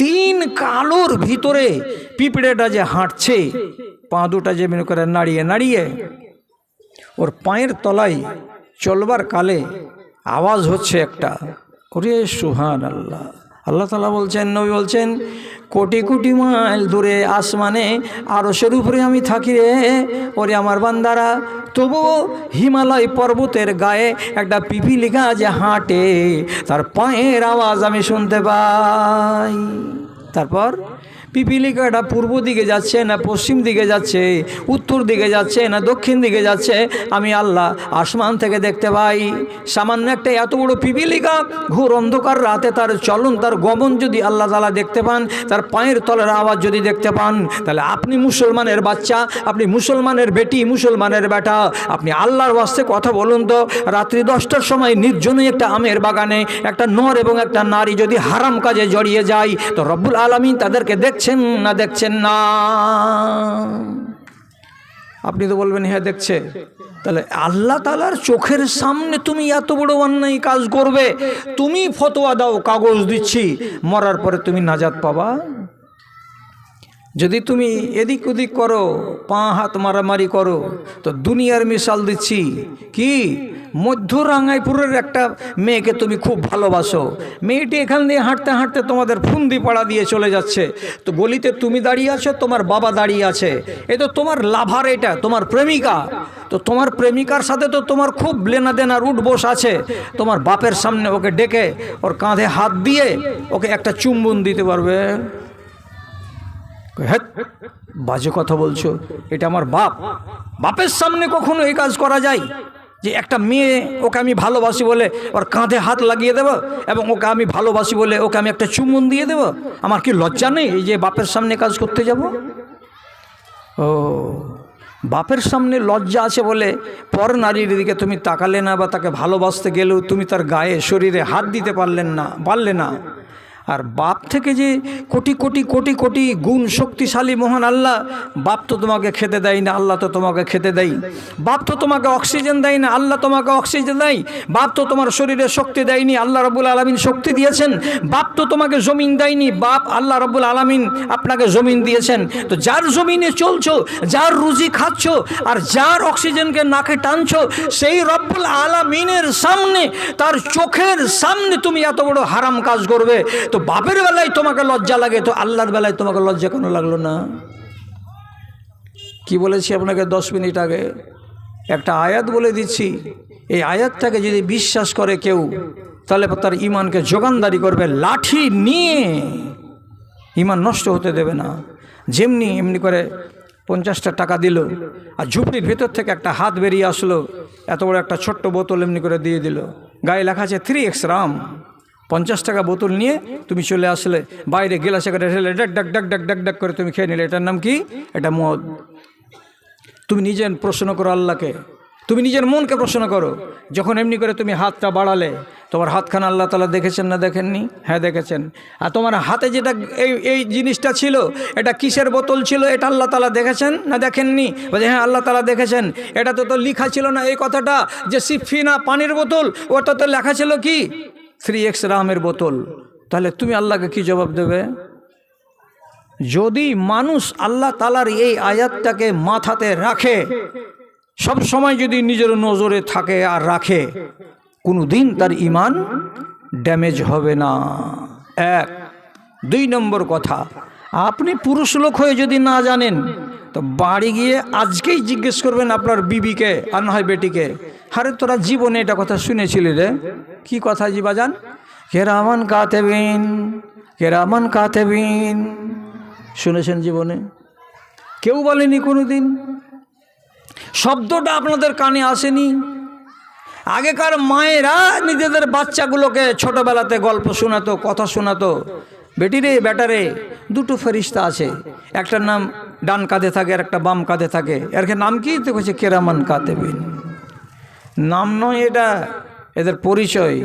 তিন কালোর ভিতরে পিঁপড়েটা যে হাঁটছে, পা দুটা যে মনে করে নাড়িয়ে নাড়িয়ে, ওর পায়ের তলায় চলবার কালে আওয়াজ হচ্ছে একটা, ওরে সুবহানাল্লাহ। আল্লাহ তাআলা বলছেন, নবী বলছেন, কোটি কোটি মাইল দূরে আসমানে আরশের উপরে আমি থাকি রে, ওরে আমার বান্দারা, তবুও হিমালয় পর্বতের গায়ে একটা পিপিলিকা যে হাঁটে, তার পায়ের আওয়াজ আমি শুনতে পাই। তারপর পিপিলিকাটা পূর্ব দিকে যাচ্ছে না পশ্চিম দিকে যাচ্ছে, উত্তর দিকে যাচ্ছে না দক্ষিণ দিকে যাচ্ছে, আমি আল্লাহ আসমান থেকে দেখতে পাই। সামান্য একটা এত বড় পিপিলিকা ঘোর অন্ধকার রাতে তার চলন, তার গমন যদি আল্লাহ তাআলা দেখতে পান, তার পায়ের তলার আওয়াজ যদি দেখতে পান, তাহলে আপনি মুসলমানের বাচ্চা, আপনি মুসলমানের বেটি, মুসলমানের বেটা, আপনি আল্লাহর ওয়াস্তে কথা বলুন তো, রাত্রি 10টার সময় নির্জনে একটা আমের বাগানে একটা নর এবং একটা নারী যদি হারাম কাজে জড়িয়ে যায়, তো রব্বুল আলামিন তাদেরকে দেখছেন না? আপনি তো বলবেন হ্যাঁ দেখছে। তাহলে আল্লাহ তাআলার চোখের সামনে তুমি এত বড় অন্যায় কাজ করবে, তুমি ফতোয়া দাও, কাগজ দিচ্ছি, মরার পরে তুমি নাজাত পাবা? যদি তুমি এদিক ওদিক করো, পা হাত মারামারি করো, তো দুনিয়ার মিশাল দিচ্ছি কি, মধ্য রাঙ্গাইপুরের একটা মেয়েকে তুমি খুব ভালোবাসো, মেয়েটি এখান দিয়ে হাঁটতে হাঁটতে তোমাদের ফুন্দি পাড়া দিয়ে চলে যাচ্ছে, তো গলিতে তুমি দাঁড়িয়ে আছো, তোমার বাবা দাঁড়িয়ে আছে, এ তো তোমার লাভার, এটা তোমার প্রেমিকা, তো তোমার প্রেমিকার সাথে তো তোমার খুব লেনাদেনার উঠবোস আছে, তোমার বাপের সামনে ওকে ডেকে ওর কাঁধে হাত দিয়ে ওকে একটা চুম্বন দিতে পারবে? হ্যাঁ, বাজে কথা বলছো, এটা আমার বাপ, বাপের সামনে কখনো এই কাজ করা যায়? যে একটা মেয়ে, ওকে আমি ভালোবাসি বলে ওর কাঁধে হাত লাগিয়ে দেব, এবং ওকে আমি ভালোবাসি বলে ওকে আমি একটা চুম্বন দিয়ে দেব? আমার কি লজ্জা নেই এই যে বাপের সামনে কাজ করতে যাব? ও, বাপের সামনে লজ্জা আছে বলে পর নারীর দিকে তুমি তাকালে না, বা তাকে ভালোবাসতে গেলেও তুমি তার গায়ে শরীরে হাত দিতে পারলে না। আর বাপ থেকে যে কোটি কোটি কোটি কোটি গুণ শক্তিশালী মহান আল্লাহ, বাপ তো তোমাকে খেতে দেয় না, আল্লাহ তো তোমাকে খেতে দেয়। বাপ তো তোমাকে অক্সিজেন দেয় না, আল্লাহ তোমাকে অক্সিজেন দেয়। বাপ তো তোমার শরীরে শক্তি দেয়নি, আল্লাহ রাব্বুল আলামিন শক্তি দিয়েছেন। বাপ তো তোমাকে জমিন দেয়নি, বাপ আল্লাহ রাব্বুল আলামিন আপনাকে জমিন দিয়েছেন। তো যার জমিনে চলছো, যার রুজি খাচ্ছ, আর যার অক্সিজেনকে নাকে টানছো, সেই রব্বুল আলামিনের সামনে, তার চোখের সামনে তুমি এত বড় হারাম কাজ করবে? তো বাপের বেলায় তোমাকে লজ্জা লাগে, তো আল্লাহর বেলায় তোমাকে লজ্জা কেন লাগলো না? কি বলেছি আপনাকে 10 মিনিট আগে? একটা আয়াত বলে দিচ্ছি, এই আয়াতটাকে যদি বিশ্বাস করে কেউ, তাহলে তার ইমানকে যোগানদারি করবে, লাঠি নিয়ে ইমান নষ্ট হতে দেবে না। যেমনি এমনি করে 50টা টাকা দিল, আর ঝুপড়ির ভেতর থেকে একটা হাত বেরিয়ে আসলো, এত বড় একটা ছোট্ট বোতল এমনি করে দিয়ে দিল, গায়ে লেখা আছে 3x রাম। 50 টাকা বোতল নিয়ে তুমি চলে আসলে, বাইরে গেলাসে করে ঢেলে ডাক ডাক ডাক ডাক ডাক ডাক করে তুমি খেয়ে নিলে। এটার নাম কি? এটা মদ। তুমি নিজে প্রশ্ন করো আল্লাহকে, তুমি নিজের মনকে প্রশ্ন করো, যখন এমনি করে তুমি হাতটা বাড়ালে, তোমার হাতখানা আল্লাহ তাআলা দেখেছেন না দেখেননি? হ্যাঁ দেখেছেন। আর তোমার হাতে যেটা এই জিনিসটা ছিল, এটা কিসের বোতল ছিল, এটা আল্লাহ তাআলা দেখেছেন না দেখেননি? বলে হ্যাঁ আল্লাহ তাআলা দেখেছেন। এটা তো লেখা ছিল না এই কথাটা যে সিফিনা পানির বোতল, ওটা তো লেখা ছিল কি 3x রামের বোতল। তাহলে তুমি আল্লাহকে কি জবাব দেবে? যদি মানুষ আল্লাহ তাআলার এই আয়াতটাকে মাথাতে রাখে, সব সময় যদি নিজের নজরে থাকে আর রাখে, কোনো দিন তার ঈমান ড্যামেজ হবে না। 1। 2 নম্বর কথা, আপনি পুরুষ লোক হয়ে যদি না জানেন তো বাড়ি গিয়ে আজকেই জিজ্ঞেস করবেন আপনার বিবিকে আর না হয় বেটিকে, আরে তোরা জীবনে এটা কথা শুনেছিলি রে? কি কথা জি বাজান? কেরামান কাতেবিন, কেরামান কাতেবিন শুনেছেন জীবনে? কেউ বলেনি কোনো দিন? শব্দটা আপনাদের কানে আসেনি? আগেকার মায়েরা নিজেদের বাচ্চাগুলোকে ছোটবেলাতে গল্প শোনাতো, কথা শোনাতো, বেটিরে বেটারে 2টো ফেরেশতা আছে, একটার নাম ডান কাঁধে থাকে আর একটা বাম কাঁধে থাকে, এর নাম কি? তো হচ্ছে কেরামান কাতেবিন। নাম নয় এটা, এদের পরিচয়।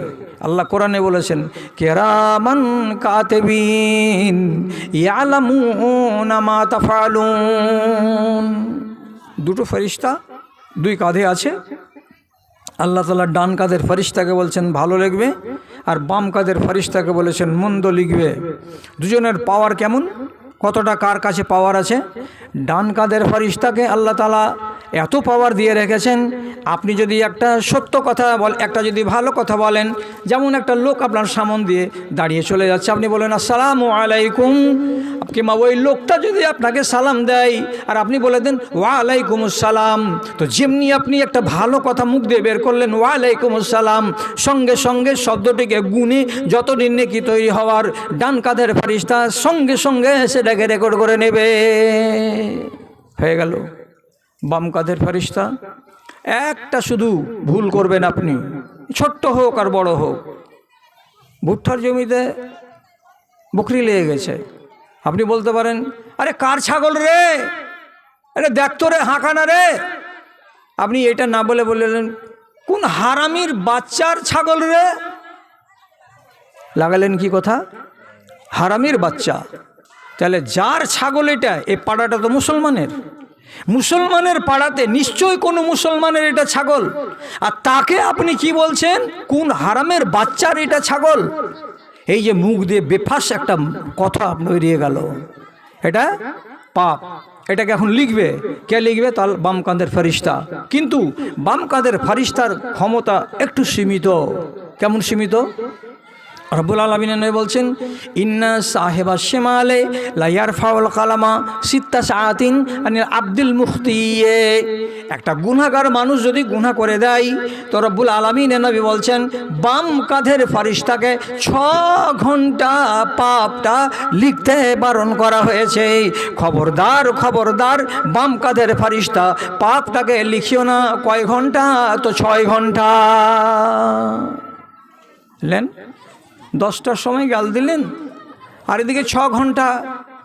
আল্লাহ কোরআনে বলেছেন কেরামান কাতেবিন ইয়ালামুনা মা তাফআলুন। 2টো ফেরেশতা 2 কাঁধে আছে। আল্লাহ তাআলা ডান কাঁধের ফেরেশতাকে বলছেন ভালো লিখবে, আর বাম কাঁধের ফেরেশতাকে বলেছেন মন্দ লিখবে। দুজনের পাওয়ার কেমন, কতটা কার কাছে পাওয়ার আছে? ডান কাঁধের ফেরেশতাকে আল্লাহ তাআলা এত পাওয়ার দিয়ে রেখেছেন, আপনি যদি একটা সত্য কথা একটা যদি ভালো কথা বলেন, যেমন একটা লোক আপনার সামন দিয়ে দাঁড়িয়ে চলে যাচ্ছে, আপনি বলেন আসসালামু আলাইকুম, কিংবা ওই লোকটা যদি আপনাকে সালাম দেয় আর আপনি বলে দেন ওয়ালাইকুম আসসালাম, তো যেমনি আপনি একটা ভালো কথা মুখ দিয়ে বের করলেন ওয়ালাইকুম আসসালাম, সঙ্গে সঙ্গে শব্দটিকে গুণে যতদিন নেকি তৈরি হওয়ার, ডান কাঁধের ফেরেশতা সঙ্গে সঙ্গে সেটাকে রেকর্ড করে নেবে। হয়ে গেল। বাম কাঁধের ফেরেশতা একটা শুধু ভুল করবেন আপনি, ছোট্ট হোক আর বড় হোক, ভুট্টার জমিতে বকরি লেগে গেছে, আপনি বলতে পারেন আরে কার ছাগল রে, আরে দেখতো রে, হাঁকানা রে। আপনি এটা না বলে বললেন কোন হারামির বাচ্চার ছাগল রে, লাগালেন কি কথা? হারামির বাচ্চা। তাহলে যার ছাগল এটা, এই পাড়াটা তো মুসলমানের, মুসলমানের পাড়াতে নিশ্চয়ই কোনো মুসলমানের এটা ছাগল, আর তাকে আপনি কি বলছেন কোন হারামের বাচ্চার এটা ছাগল। এই যে মুখ দিয়ে বেফাস একটা কথা আপনি বেরিয়ে গেল, এটা পাপ। এটাকে এখন লিখবে কে? লিখবে তার বাম কাঁধের ফেরেশতা। কিন্তু বাম কাঁধের ফেরেশতার ক্ষমতা একটু সীমিত। কেমন সীমিত? রব্বুল আলামিন বলছেন ইন্না সাহেবা শিমালে লা ইয়ারফাউল কালামা সিত্তা সাআতিন আনিল আব্দুল মুখতিয়ে। একটা গুনাহগার মানুষ যদি গুনাহ করে দেয় তো রব্বুল আলামিন নবী বলছেন বাম কাঁধের ফেরেশতাকে 6 ঘন্টা পাপটা লিখতে বারণ করা হয়েছে। খবরদার খবরদার, বাম কাঁধের ফেরেশতা পাপটাকে লিখিও না। কয় ঘন্টা? তো 6 ঘন্টা। লেন 10টার সময় গাল দিলেন, আর এদিকে 6 ঘন্টা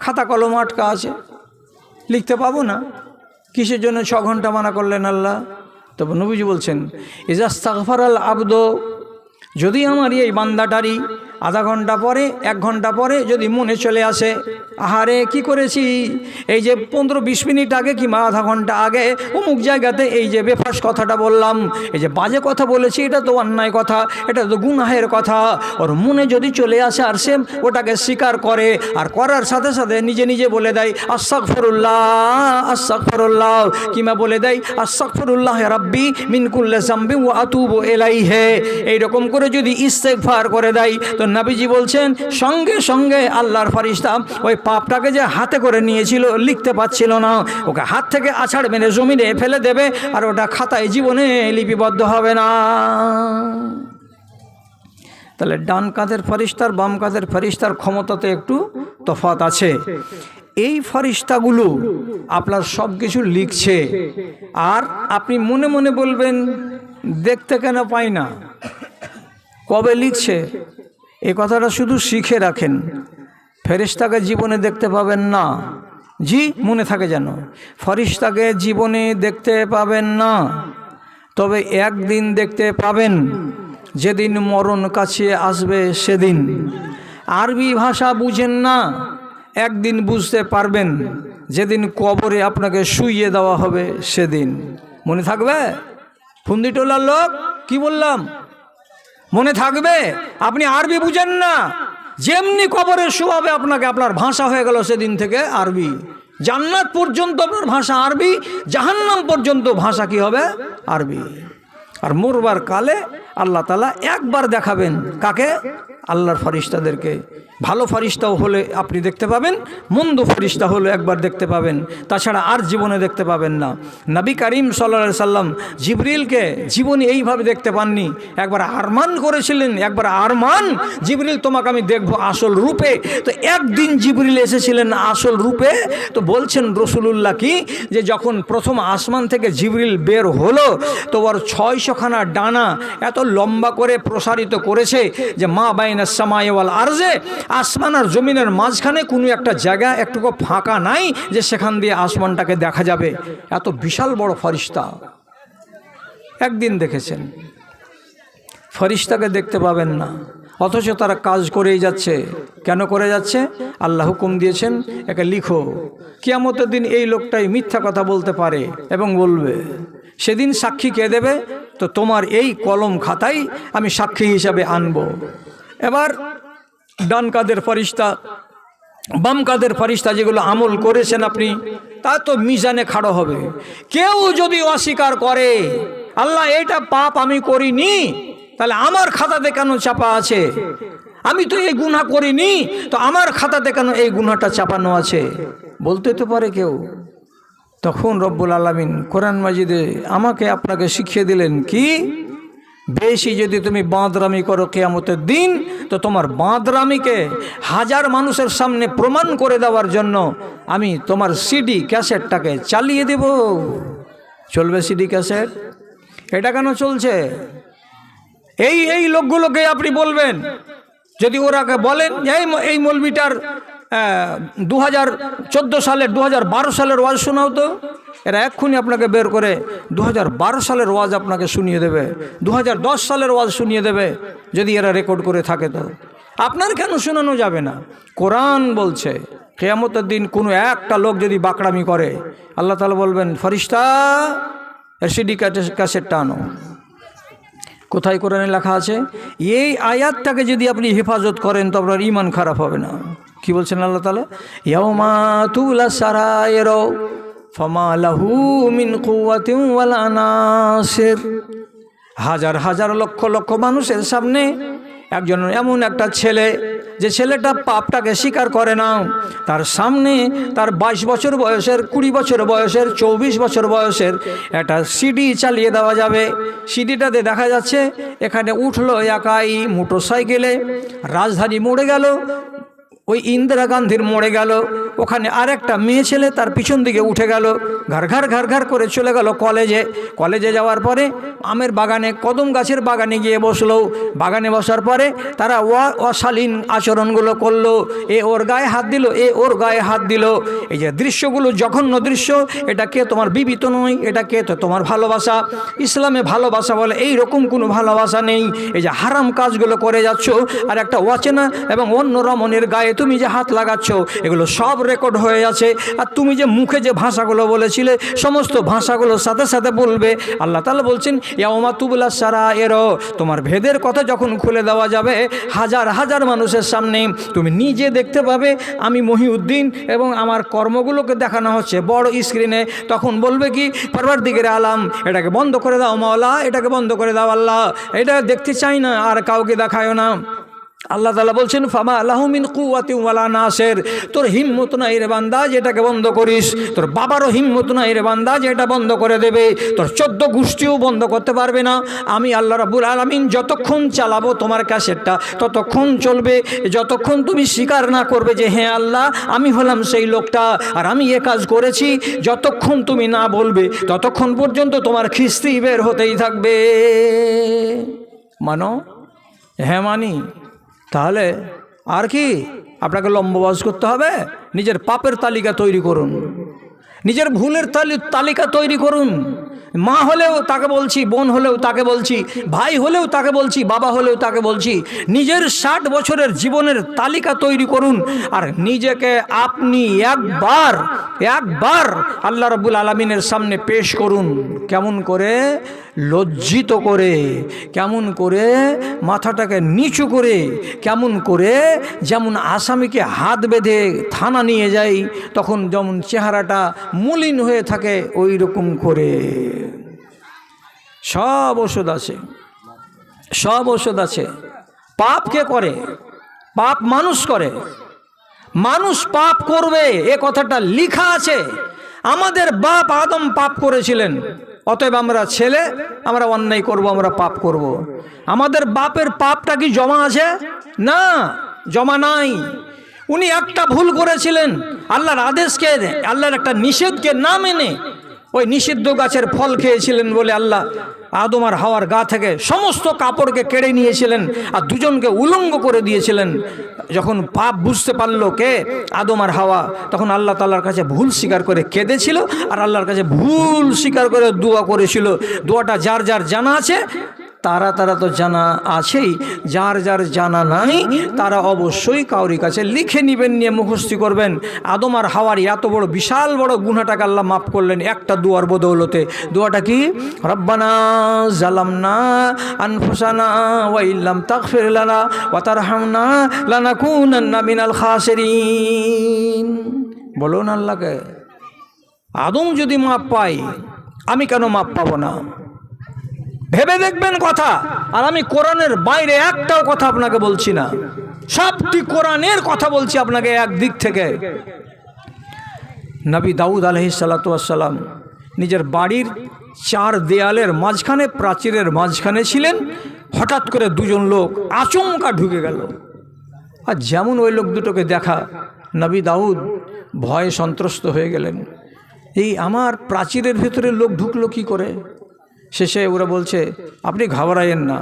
খাতা কলম আটকা আছে, লিখতে পাবো না। কিসের জন্য 6 ঘন্টা মানা করলেন আল্লাহ? তবে নবীজি বলছেন ইজাস্তাগফারাল আবদ, যদি আমার এই বান্দাটারি আধা ঘন্টা পরে 1 ঘন্টা পরে যদি মনে চলে আসে আহারে কি করেছি এই যে 15-20 মিনিট আগে কিংবা আধা ঘন্টা আগে অমুক জায়গাতে এই যে বেফাস কথাটা বললাম, এই যে বাজে কথা বলেছি, এটা তো অন্যায় কথা, এটা তো গুনাহের কথা, ওর মনে যদি চলে আসে আর সে ওটাকে স্বীকার করে, আর করার সাথে সাথে নিজে নিজে বলে দেয় আস্তাগফিরুল্লাহ আস্তাগফিরুল্লাহ, কিংবা বলে দেয় আস্তাগফিরুল্লাহ রাব্বি মিন কুল্লি যামবি ওয়া আতুবু ইলাইহি, এইরকম করে যদি ইস্তেগফার করে দেয় তো নবীজি বলছেন সঙ্গে সঙ্গে আল্লাহর ফেরেশতা ওই পাপটাকে যে হাতে করে নিয়েছিল, লিখতে পাচ্ছিল না, ওকে হাত থেকে আছাড় মেরে জমিনে ফেলে দেবে, আর ওটা খাতায় জীবনে লিপিবদ্ধ হবে না। তাহলে ডান কাঁধের ফেরেশতার বাম কাঁধের ফেরেশতার ক্ষমতাতে একটু তফাৎ আছে। এই ফেরেশতাগুলো আপনার সব কিছু লিখছে, আর আপনি মনে মনে বলবেন দেখতে কেন পাই না, কবে লিখছে? এই কথাটা শুধু শিখে রাখেন, ফেরেশতাকে জীবনে দেখতে পাবেন না। জি, মনে থাকে যেন, ফেরেশতাকে জীবনে দেখতে পাবেন না। তবে একদিন দেখতে পাবেন, যেদিন মরণ কাছে আসবে সেদিন। আরবি ভাষা বুঝেন না, একদিন বুঝতে পারবেন, যেদিন কবরে আপনাকে শুইয়ে দেওয়া হবে সেদিন। মনে থাকবে? ফুন্দিটোলার লোক কি বললাম, মনে থাকবে? আপনি আরবি বুঝেন না, যেমনি কবরে শুয়াবে আপনাকে, আপনার ভাষা হয়ে গেল সেদিন থেকে আরবি। জান্নাত পর্যন্ত আপনার ভাষা আরবি, জাহান্নাম পর্যন্ত ভাষা কি হবে? আরবি। আর মরবার কালে আল্লাহ তাআলা একবার দেখাবেন কাকে? আল্লাহর ফেরেশতাদেরকে। ভালো ফেরেশতাও হলে আপনি দেখতে পাবেন, মন্দ ফেরেশতা হলে একবার দেখতে পাবেন, তাছাড়া আর জীবনে দেখতে পাবেন না। নবী করিম সাল্লাল্লাহু আলাইহি সাল্লাম জিবরিলকে জীবনে এইভাবে দেখতে পাননি, একবার আরমান করেছিলেন, একবার আরমান জিবরিল তোমাকে আমি দেখব আসল রূপে। তো একদিন জিবরিল এসেছিলেন আসল রূপে। তো বলছেন রাসূলুল্লাহ কি, যে যখন প্রথম আসমান থেকে জিবরিল বের হলো, তো ওর 600খানা ডানা এত লম্বা করে প্রসারিত করেছে যে মা বাইনাস সামাই ওয়াল আরজে, আসমান আর জমিনের মাঝখানে কোনো একটা জায়গা একটুকু ফাঁকা নাই যে সেখান দিয়ে আসমানটাকে দেখা যাবে। এত বিশাল বড় ফেরেশতা একদিন দেখেছেন, ফেরেশতাকে দেখতে পাবেন না, অথচ তারা কাজ করেই যাচ্ছে। কেন করে যাচ্ছে? আল্লাহ হুকুম দিয়েছেন, একে লিখো। কিয়ামতের দিন এই লোকটাই মিথ্যা কথা বলতে পারে এবং বলবে, সেদিন সাক্ষী কে দেবে? তো তোমার এই কলম খাতাই আমি সাক্ষী হিসাবে আনব। এবার ডান কাদের ফেরেশতা, বাম কাদের ফেরেশতা যেগুলো আমল করেছেন আপনি, তা তো মিজানে খাড়া হবে। কেউ যদি অস্বীকার করে আল্লাহ এইটা পাপ আমি করিনি, তাহলে আমার খাতাতে কেন চাপা আছে? আমি তো এই গুনাহ করিনি, তো আমার খাতাতে কেন এই গুনাহটা চাপানো আছে? বলতে তো পারে কেউ। তখন রব্বুল আলামিন কোরআন মাজিদে আমাকে আপনাকে শিখিয়ে দিলেন কি, বেশি যদি তুমি বাঁদরামি করো কিয়ামতের দিন, তো তোমার বাঁদরামিকে হাজার মানুষের সামনে প্রমাণ করে দেওয়ার জন্য আমি তোমার সিডি ক্যাসেটটাকে চালিয়ে দেব। চলবে সিডি ক্যাসেট? এটা কেন চলছে? এই লোকগুলোকে আপনি বলবেন, যদি ওরাকে বলেন এই মৌলবিটার 2014 সালের 2012 সালের ওয়াজ শোনাও, তো এরা এক্ষুনি আপনাকে বের করে 2012 সালের ওয়াজ আপনাকে শুনিয়ে দেবে, 2010 সালের ওয়াজ শুনিয়ে দেবে, যদি এরা রেকর্ড করে থাকে। তো আপনার কেন শোনানো যাবে না? কোরআন বলছে কিয়ামতের দিন কোনো একটা লোক যদি বাকড়ামি করে, আল্লাহ তাআলা বলবেন, ফেরেশতা এর সিডি ক্যাসেটটা আনো। কোথায় কোরআনে লেখা আছে? এই আয়াতটাকে যদি আপনি হেফাজত করেন তো আপনার ঈমান খারাপ হবে না। কি বলছেন আল্লাহ তাআলা? ইয়াউমা তুলা সারায়ের ফামা লাহু মিন কুওয়াতিন ওয়ালা নাসির। হাজার হাজার লক্ষ লক্ষ মানুষের সামনে একজন এমন একটা ছেলে, যে ছেলেটা পাপটাকে স্বীকার করে না, তার সামনে তার 22 বছর বয়সের, 20 বছর বয়সের, 24 বছর বয়সের একটা সিডি চালিয়ে দেওয়া যাবে। সিডিটাতে দেখা যাচ্ছে এখানে উঠলো একাই মোটরসাইকেলে, রাজধানী মোড়ে গেল, ওই ইন্দিরা গান্ধীর মোড়ে গেল, ওখানে আরেকটা মেয়ে ছেলে তার পিছন দিকে উঠে গেল, ঘর ঘর করে চলে গেল কলেজে যাওয়ার পরে আমের বাগানে, কদম গাছের বাগানে গিয়ে বসলো। বাগানে বসার পরে তারা অশালীন আচরণগুলো করলো, এ ওর গায়ে হাত দিল, এ ওর গায়ে হাত দিল। এই যে দৃশ্যগুলো জঘন্য দৃশ্য, এটা কে তোমার বিবি তো নয়, এটা কে তো তোমার ভালোবাসা। ইসলামে ভালোবাসা বলে এই রকম কোনো ভালোবাসা নেই। এই যে হারাম কাজগুলো করে যাচ্ছ, আর একটা অচেনা এবং অন্য রমণের গায়ে তুমি যে হাত লাগাচ্ছ, এগুলো সব রেকর্ড হয়ে আছে। আর তুমি যে মুখে যে ভাষাগুলো বলেছিলে, সমস্ত ভাষাগুলোর সাথে সাথে বলবে। আল্লাহ তাআলা বলছেন, ইয়াউমা তুবলা সারায়ের, তোমার ভেদের কথা যখন খুলে দেওয়া যাবে হাজার হাজার মানুষের সামনে, তুমি নিজে দেখতে পাবে আমি মহিউদ্দিন এবং আমার কর্মগুলোকে দেখানো হচ্ছে বড় স্ক্রিনে। তখন বলবে কি, পরওয়ারদিগার আলম, এটাকে বন্ধ করে দাও মাওলা, এটাকে বন্ধ করে দাও আল্লাহ, এটা দেখতে চাই না, আর কাউকে দেখায়ও না। আল্লাহ তাআলা বলছেন, ফামা লাহু মিন কুওয়াতিন ওয়ালা নাসির, তোর হিম্মত নাই রে বান্দা যেটাকে বন্ধ করিস, তোর বাবারও হিম্মত নাই রে বান্দা যে এটা বন্ধ করে দেবে, তোর 14 গোষ্ঠীও বন্ধ করতে পারবে না। আমি আল্লাহ রাব্বুল আলামিন যতক্ষণ চালাবো তোমার ক্যাসেটটা ততক্ষণ চলবে, যতক্ষণ তুমি স্বীকার না করবে যে হ্যাঁ আল্লাহ আমি হলাম সেই লোকটা আর আমি এ কাজ করেছি, যতক্ষণ তুমি না বলবে ততক্ষণ পর্যন্ত তোমার খিস্তি বের হতেই থাকবে। মানো? হ্যাঁ মানি। তাহলে আর কি আপনাকে লম্ববাজ করতে হবে? নিজের পাপের তালিকা তৈরি করুন, নিজের ভুলের তালিকা তৈরি করুন, মা হলেও তাকে বলছি, বোন হলেও তাকে বলছি, ভাই হলেও তাকে বলছি, বাবা হলেও তাকে বলছি, নিজের 60 বছরের জীবনের তালিকা তৈরি করুন আর নিজেকে আপনি একবার আল্লাহ রাব্বুল আলামিনের সামনে পেশ করুন। কেমন করে? লজ্জিত করে, কেমন করে মাথাটাকে নিচু করে, কেমন করে যেমন আসামিকে হাত বেঁধে থানা নিয়ে যায়, তখন যেমন চেহারাটা মলিন হয়ে থাকে, ওই রকম করে। সব ওষুধ আছে, সব ওষুধ আছে। পাপ কে করে? পাপ মানুষ করে। মানুষ পাপ করবে এ কথাটা লেখা আছে। আমাদের বাপ আদম পাপ করেছিলেন, অতএব আমরা ছেলে, আমরা অন্যায় করব, আমরা পাপ করব। আমাদের বাপের পাপটা কি জমা আছে? না, জমা নাই। উনি একটা ভুল করেছিলেন, আল্লাহর আদেশকে, আল্লাহর একটা নিষেধকে না মেনে ওই নিষিদ্ধ গাছের ফল খেয়েছিলেন বলে আল্লাহ আদম আর হাওয়ার গা থেকে সমস্ত কাপড়কে কেড়ে নিয়েছিলেন আর দুজনকে উলঙ্গ করে দিয়েছিলেন। যখন পাপ বুঝতে পারলো কে? আদম আর হাওয়া, তখন আল্লাহ তাআলার কাছে ভুল স্বীকার করে কেঁদেছিল আর আল্লাহর কাছে ভুল স্বীকার করে দোয়া করেছিল। দোয়াটা যার যার জানা আছে তারা তো জানা আছেই, যার যার জানা নাই তারা অবশ্যই কাউরি কাছে লিখে নেবেন, নিয়ে মুখস্থি করবেন। আদম আর হাওয়ার এত বড় বিশাল বড় গুনাহটাকে আল্লাহ মাফ করলেন একটা দুয়ার বদৌলতে। দোয়াটা কি? রব্বানা জালামনা আনফুসানা ওয়া ইল্লাম তাগফির লানা ওয়া তারহামনা লানাকুনান্না মিনাল খাসিরিন। বলুন আল্লাহকে, আদম যদি মাপ পাই, আমি কেন মাপ পাবো না? ভেবে দেখবেন কথা। আর আমি কোরআনের বাইরে একটাও কথা আপনাকে বলছি না, সবটি কোরআনের কথা বলছি আপনাকে একদিক থেকে। নবী দাউদ আলাইহিস সালাতু ওয়াস সালাম নিজের বাড়ির 4 দেয়ালের মাঝখানে, প্রাচীরের মাঝখানে ছিলেন। হঠাৎ করে দুজন লোক আচমকা ঢুকে গেল। আর যেমন ওই লোক দুটোকে দেখা, নবী দাউদ ভয়ে সন্ত্রস্ত হয়ে গেলেন। এই আমার প্রাচীরের ভিতরে লোক ঢুকলো কি করে? শেষে ওরা বলছে, আপনি ঘাবড়ায়েন না,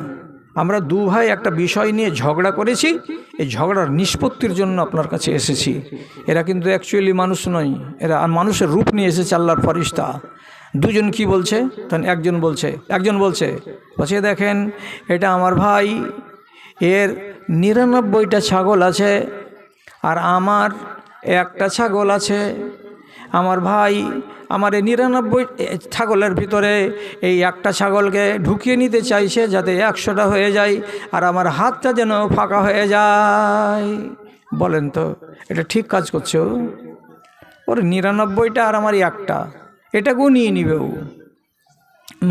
আমরা 2 ভাই একটা বিষয় নিয়ে ঝগড়া করেছি, এই ঝগড়ার নিষ্পত্তির জন্য আপনার কাছে এসেছি। এরা কিন্তু অ্যাকচুয়ালি মানুষ নয়, এরা মানুষের রূপ নিয়ে এসেছে, আল্লাহর ফেরেশতা। দুজন কি বলছে? তখন একজন বলছে দেখেন, এটা আমার ভাই, এর 99টা ছাগল আছে আর আমার একটা ছাগল আছে। আমার ভাই আমার এই 99 ছাগলের ভিতরে এই একটা ছাগলকে ঢুকিয়ে নিতে চাইছে যাতে 100টা হয়ে যায় আর আমার হাতটা যেন ফাঁকা হয়ে যায়। বলেন তো, এটা ঠিক কাজ করছে? ওর 99টা আর আমার একটা, এটাকেও নিয়ে নিবে ও।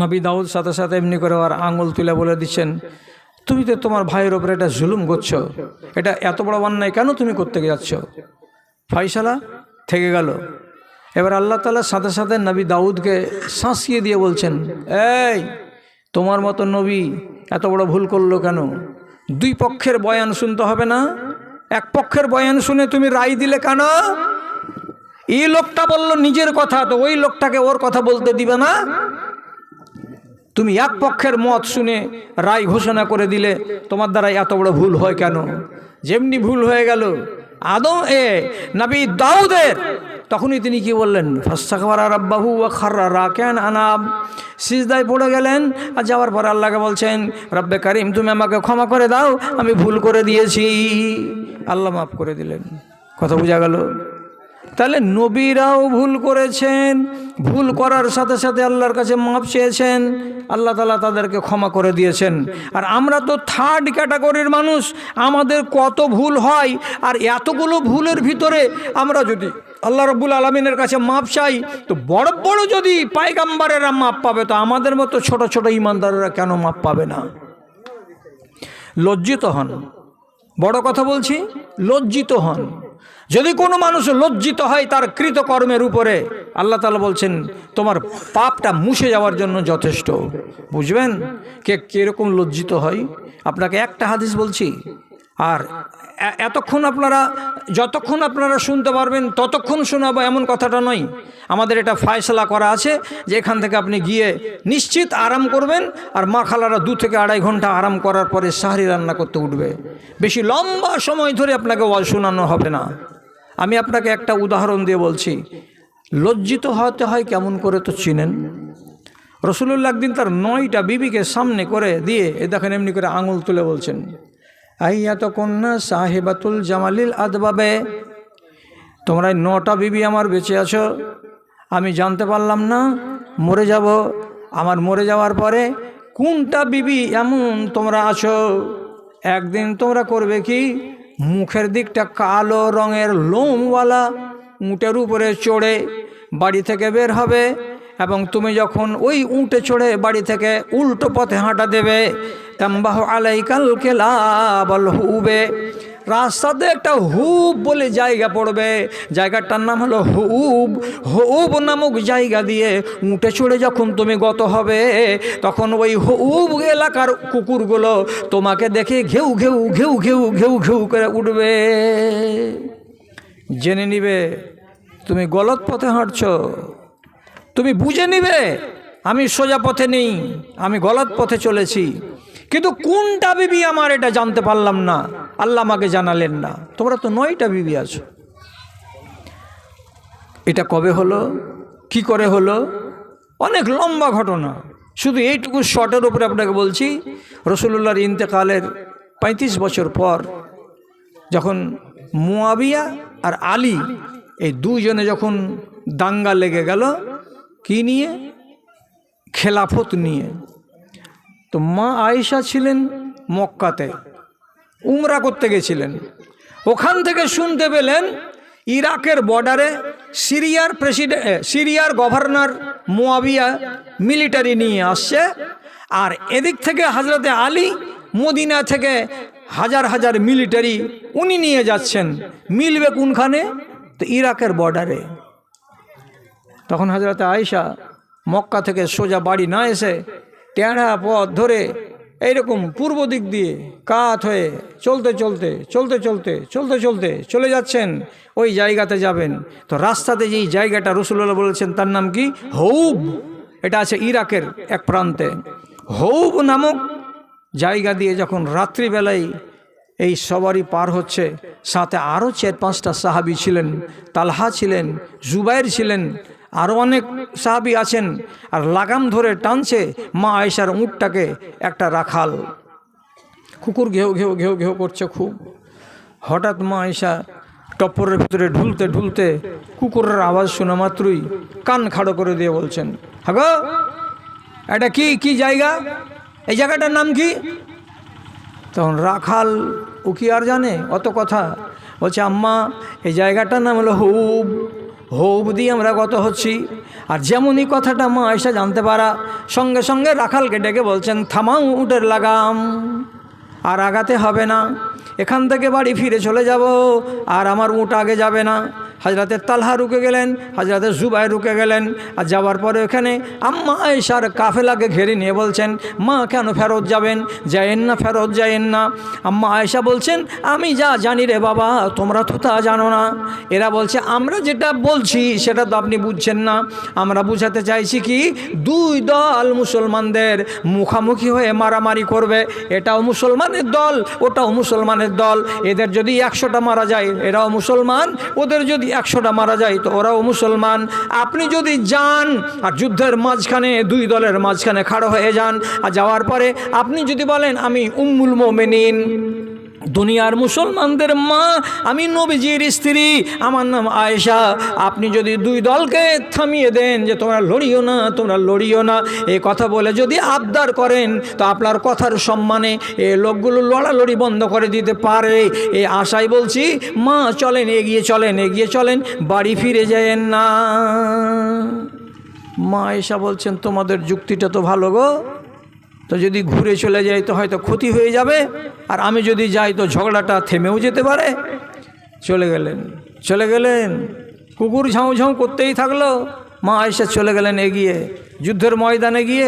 নবী দাউদ সাথে সাথে এমনি করে আর আঙুল তুলে বলে দিচ্ছেন, তুমি তো তোমার ভাইয়ের ওপরে এটা জুলুম করছো, এটা এত বড় অন্যায় কেন তুমি করতে যাচ্ছ? ফয়সালা থেকে গেল। এবার আল্লাহ তাআলা সাথে সাথে নবী দাউদকে শাঁসিয়ে দিয়ে বলছেন, এই তোমার মতো নবী এত বড় ভুল করলো কেন? 2 পক্ষের বয়ান শুনতে হবে না? এক পক্ষের বয়ান শুনে তুমি রায় দিলে কেন? এই লোকটা বলল নিজের কথা, তো ওই লোকটাকে ওর কথা বলতে দিবে না? তুমি এক পক্ষের মত শুনে রায় ঘোষণা করে দিলে তোমার দ্বারা এত বড় ভুল হয় কেন? যেমনি ভুল হয়ে গেল নবী দাউদের, তখনই তিনি কি বললেন? ফাস্তাগফারা রাব্বাহু ওয়া খাররা রাকিআন আনাব, সিজদায় পড়ে গেলেন। আর যাওয়ার পর আল্লাহকে বলছেন, রব্বে কারিম তুমি আমাকে ক্ষমা করে দাও, আমি ভুল করে দিয়েছি। আল্লাহ মাফ করে দিলেন। কথা বোঝা গেল? তাহলে নবীরাও ভুল করেছেন, ভুল করার সাথে সাথে আল্লাহর কাছে মাপ চেয়েছেন, আল্লাহ তাআলা তাদেরকে ক্ষমা করে দিয়েছেন। আর আমরা তো 3rd ক্যাটাগরির মানুষ, আমাদের কত ভুল হয়। আর এতগুলো ভুলের ভিতরে আমরা যদি আল্লাহ রাব্বুল আলামিনের কাছে মাপ চাই, তো বড় বড় যদি পায়গাম্বারেরা মাপ পাবে, তো আমাদের মতো ছোট ছোট ইমানদারেরা কেন মাপ পাবে না? লজ্জিত হন। বড় কথা বলছি, লজ্জিত হন। যদি কোনো মানুষ লজ্জিত হয় তার কৃতকর্মের উপরে, আল্লাহ তাআলা বলছেন তোমার পাপটা মুছে যাওয়ার জন্য যথেষ্ট। বুঝবেন কে কীরকম লজ্জিত হয়? আপনাকে একটা হাদিস বলছি, আর যতক্ষণ আপনারা শুনতে পারবেন ততক্ষণ শোনাবো এমন কথাটা নয়। আমাদের এটা ফয়সালা করা আছে যে এখান থেকে আপনি গিয়ে নিশ্চিত আরাম করবেন, আর মা খালারা 2 থেকে 2.5 ঘন্টা আরাম করার পরে সাহরি রান্না করতে উঠবে। বেশি লম্বা সময় ধরে আপনাকে ওয়াজ শোনানো হবে না। আমি আপনাকে একটা উদাহরণ দিয়ে বলছি। লজ্জিত হতে হয় কেমন করে তো চিনেন? রসুলুল্লাহ একদিন তার 9টা বিবিকে সামনে করে দিয়ে দেখেন এমনি করে আঙুল তুলে বলছেন, আইয়া তো কন্যা সাহেবাতুল জামালিল আদবাবে, তোমরা 9টা বিবি আমার বেঁচে আছো, আমি জানতে পারলাম না, মরে যাব। আমার মরে যাওয়ার পরে কোনটা বিবি এমন তোমরা আছো, একদিন তোমরা করবে কি, মুখের দিকটা কালো রঙের লোমওয়ালা উটের উপরে চড়ে বাড়ি থেকে বের হবে, এবং তুমি যখন ওই উটে চড়ে বাড়ি থেকে উল্টো পথে হাঁটা দেবে, তাম্বাহু আলাইকাল কেলাবাল হুবে, রাস্তাতে একটা হুব বলে জায়গা পড়বে, জায়গাটার নাম হলো হুব। হুব নামক জায়গা দিয়ে উঠে চড়ে যখন তুমি গত হবে, তখন ওই হুব এলাকার কুকুরগুলো তোমাকে দেখে ঘেউ ঘেউ ঘেউ ঘেউ ঘেউ ঘেউ করে উঠবে, জেনে নিবে তুমি গলত পথে হাঁটছো। তুমি বুঝে নিবে আমি সোজা পথে নেই, আমি গলত পথে চলেছি, কিন্তু কোনটা বিবি আমার এটা জানতে পারলাম না, আল্লাহ আমাকে জানালেন না। তোমরা তো 9টা বিবি আছো। এটা কবে হলো, কি করে হলো, অনেক লম্বা ঘটনা, শুধু এইটুকু শর্টের উপরে আপনাকে বলছি। রসুলুল্লাহর ইন্তেকালের 35 বছর পর যখন মুয়াবিয়া আর আলী এই দুজনে যখন দাঙ্গা লেগে গেল, কি নিয়ে, খেলাফত নিয়ে, তো মা আয়েশা ছিলেন মক্কাতে, উমরা করতে গেছিলেন। ওখান থেকে শুনতে পেলেন ইরাকের বর্ডারে সিরিয়ার গভর্নর মুয়াবিয়া মিলিটারি নিয়ে আসছে, আর এদিক থেকে হযরতে আলী মদিনা থেকে হাজার হাজার মিলিটারি উনি নিয়ে যাচ্ছেন। মিলবে কোনখানে, তো ইরাকের বর্ডারে। তখন হযরতে আয়েশা মক্কা থেকে সোজা বাড়ি না এসে টেঁড়া পথ ধরে এইরকম পূর্ব দিক দিয়ে কাত হয়ে চলতে চলতে চলতে চলতে চলতে চলতে চলে যাচ্ছেন, ওই জায়গাতে যাবেন। তো রাস্তাতে যেই জায়গাটা রাসূলুল্লাহ বলেছেন তার নাম কি, হৌব। এটা আছে ইরাকের এক প্রান্তে। হৌব নামক জায়গা দিয়ে যখন রাত্রিবেলায় এই সবারই পার হচ্ছে, সাথে আরও 4-5টা সাহাবী ছিলেন, তালহা ছিলেন, জুবাইর ছিলেন, আরও অনেক সাহাবী আছেন। আর লাগাম ধরে টানছে মা আয়েশার উটটাকে একটা রাখাল। কুকুর ঘেউ ঘেউ ঘেউ ঘেউ করছে খুব। হঠাৎ মা আয়েশা টপ্পরের ভিতরে ঢুলতে ঢুলতে কুকুরের আওয়াজ শোনা মাত্রই কান খাড়ো করে দিয়ে বলছেন, হাগো এটা কি জায়গা, এই জায়গাটার নাম কি? তখন রাখাল ও কি আর জানে অত কথা, বলছে আম্মা এই জায়গাটার নাম হলো হৌব। হৌব দিয়ে আমরা গত হচ্ছি। আর যেমনই কথাটা মা আয়েশা জানতে পারা, সঙ্গে সঙ্গে রাখালকে ডেকে বলছেন, থামাও উটের লাগাম, আর আগাতে হবে না, এখান থেকে বাড়ি ফিরে চলে যাব, আর আমার উট আগে যাবে না। হযরতে তালহা রুকে গেলেন, হযরতে জুবাইর রুকে গেলেন। আর যাওয়ার পরে ওখানে আম্মা আয়েশার কাফেলাকে ঘিরে নিয়ে বলছেন, মা কেন ফেরত যাবেন, যায়েন না, ফেরত যায়েন না। আম্মা আয়েশা বলছেন, আমি যা জানি রে বাবা, তোমরা তো তা জানো না। এরা বলছে, আমরা যেটা বলছি সেটা তো আপনি বুঝছেন না, আমরা বুঝাতে চাইছি কি, 2 দল মুসলমানদের মুখামুখি হয়ে মারামারি করবে, এটাও মুসলমানের দল, ওটাও মুসলমানের দল। এদের যদি 100টা মারা যায় এরাও মুসলমান, ওদের যদি 100টা মারা যায় তো ওরাও মুসলমান। আপনি যদি যান আর যুদ্ধের মাঝখানে 2 দলের মাঝখানে খাড়া হয়ে যান, আর যাওয়ার পরে আপনি যদি বলেন আমি উম্মুল মোমেনিন, দুনিয়ার মুসলমানদের মা, আমি নবীজির স্ত্রী, আমার নাম আয়েশা, আপনি যদি 2 দলকে থামিয়ে দেন যে তোমরা লড়িও না, তোমরা লড়িও না, এই কথা বলে যদি আবদার করেন, তো আপনার কথার সম্মানে এই লোকগুলো লড়ালড়ি বন্ধ করে দিতে পারে। এই আশায় বলছি, মা চলেন, এগিয়ে চলেন, এগিয়ে চলেন, বাড়ি ফিরে যায়েন না। মা আয়েশা বলছেন, তোমাদের যুক্তিটা তো ভালো গো, তো যদি ঘুরে চলে যাই তো হয়তো ক্ষতি হয়ে যাবে, আর আমি যদি যাই তো ঝগড়াটা থেমেও যেতে পারে। চলে গেলেন, কুকুর ঝাউ ঝাউ করতেই থাকলো। মা আয়েশা চলে গেলেন এগিয়ে, যুদ্ধের ময়দানে গিয়ে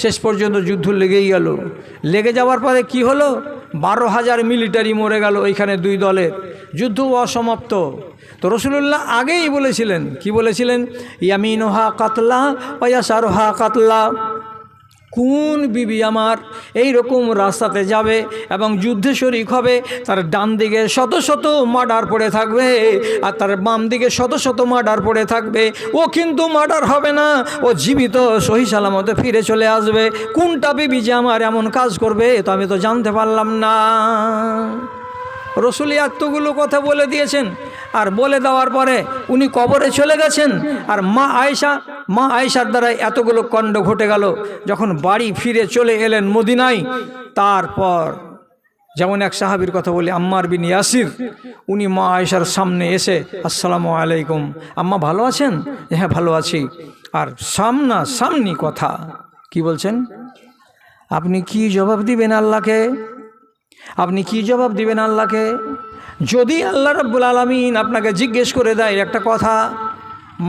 শেষ পর্যন্ত যুদ্ধ লেগেই গেল। লেগে যাওয়ার পরে কি হলো, 12,000 মিলিটারি মরে গেল ওইখানে 2 দলের, যুদ্ধ অসমাপ্ত। তো রাসূলুল্লাহ আগেই বলেছিলেন, কি বলেছিলেন, ইয়ামিনুহা কাতলা ওয়া ইয়াসারুহা কাতলা, কোন বিবি আমার এই রকম রাস্তাতে যাবে এবং যুদ্ধে শরিক হবে, তার ডান দিকে শত শত মার্ডার পড়ে থাকবে আর তার বাম দিকে শত শত মার্ডার পড়ে থাকবে, ও কিন্তু মার্ডার হবে না, ও জীবিত সহি সালামতে ফিরে চলে আসবে। কোনটা বিবি যে আমার এমন কাজ করবে তো আমি তো জানতে পারলাম না। রসুল এতগুলো কথা বলে দিয়েছেন, আর বলে দেওয়ার পরে উনি কবরে চলে গেছেন। আর মা আয়েশার দ্বারা এতগুলো কাণ্ড ঘটে গেল। যখন বাড়ি ফিরে চলে এলেন মদিনায়, তারপর যেমন এক সাহাবীর কথা বলি, আম্মার বিন ইয়াসির, উনি মা আয়েশার সামনে এসে আসসালামু আলাইকুম, আম্মা ভালো আছেন? হ্যাঁ ভালো আছি। আর সামনাসামনি কথা কি বলছেন? আপনি কি জবাব দিবেন আল্লাহকে? আপনি কি জবাব দিবেন আল্লাহকে? যদি আল্লাহ রাব্বুল আলামিন আপনাকে জিজ্ঞেস করে দেয় একটা কথা,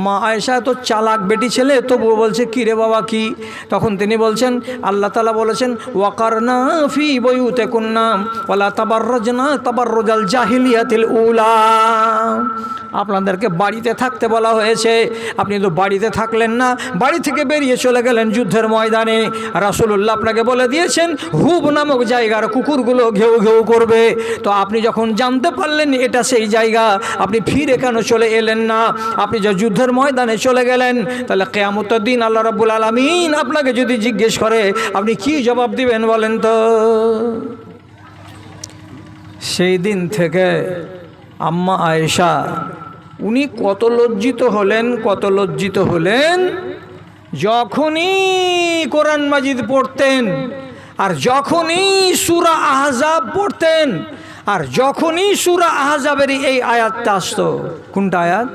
মা আয়েশা তো চালাক বেটি ছেলে, তবুও বলছে কী রে বাবা কী? তখন তিনি বলছেন, আল্লাহ তাআলা বলেছেন ওয়াকারনা ফি বুয়ুতিকুন্না ওয়ালা তাবাররাজনা তাবাররুজাল জাহিলিয়াতিল উলা। আপনাদেরকে বাড়িতে থাকতে বলা হয়েছে, আপনি তো বাড়িতে থাকলেন না, বাড়ি থেকে বেরিয়ে চলে গেলেন যুদ্ধের ময়দানে। রাসূলুল্লাহ আপনাকে বলে দিয়েছেন হুব নামক জায়গার কুকুরগুলো ঘেউ ঘেউ করবে। তো আপনি যখন জানতে পারলেন এটা সেই জায়গা, আপনি ফিরে কেন চলে এলেন না? আপনি যে যুদ্ধের ময়দানে চলে গেলেন, তাহলে কিয়ামতের দিন আল্লাহ রাব্বুল আলামিন আপনাকে যদি জিজ্ঞেস করে আপনি কি জবাব দিবেন বলেন তো? সেই দিন থেকে আম্মা আয়েশা উনি কত লজ্জিত হলেন যখনই কোরআন মাজিদ পড়তেন, আর যখনই সূরা আহজাব পড়তেন, আর যখনই সূরা আহজাবের এই আয়াতটা আসতো। কোনটা আয়াত?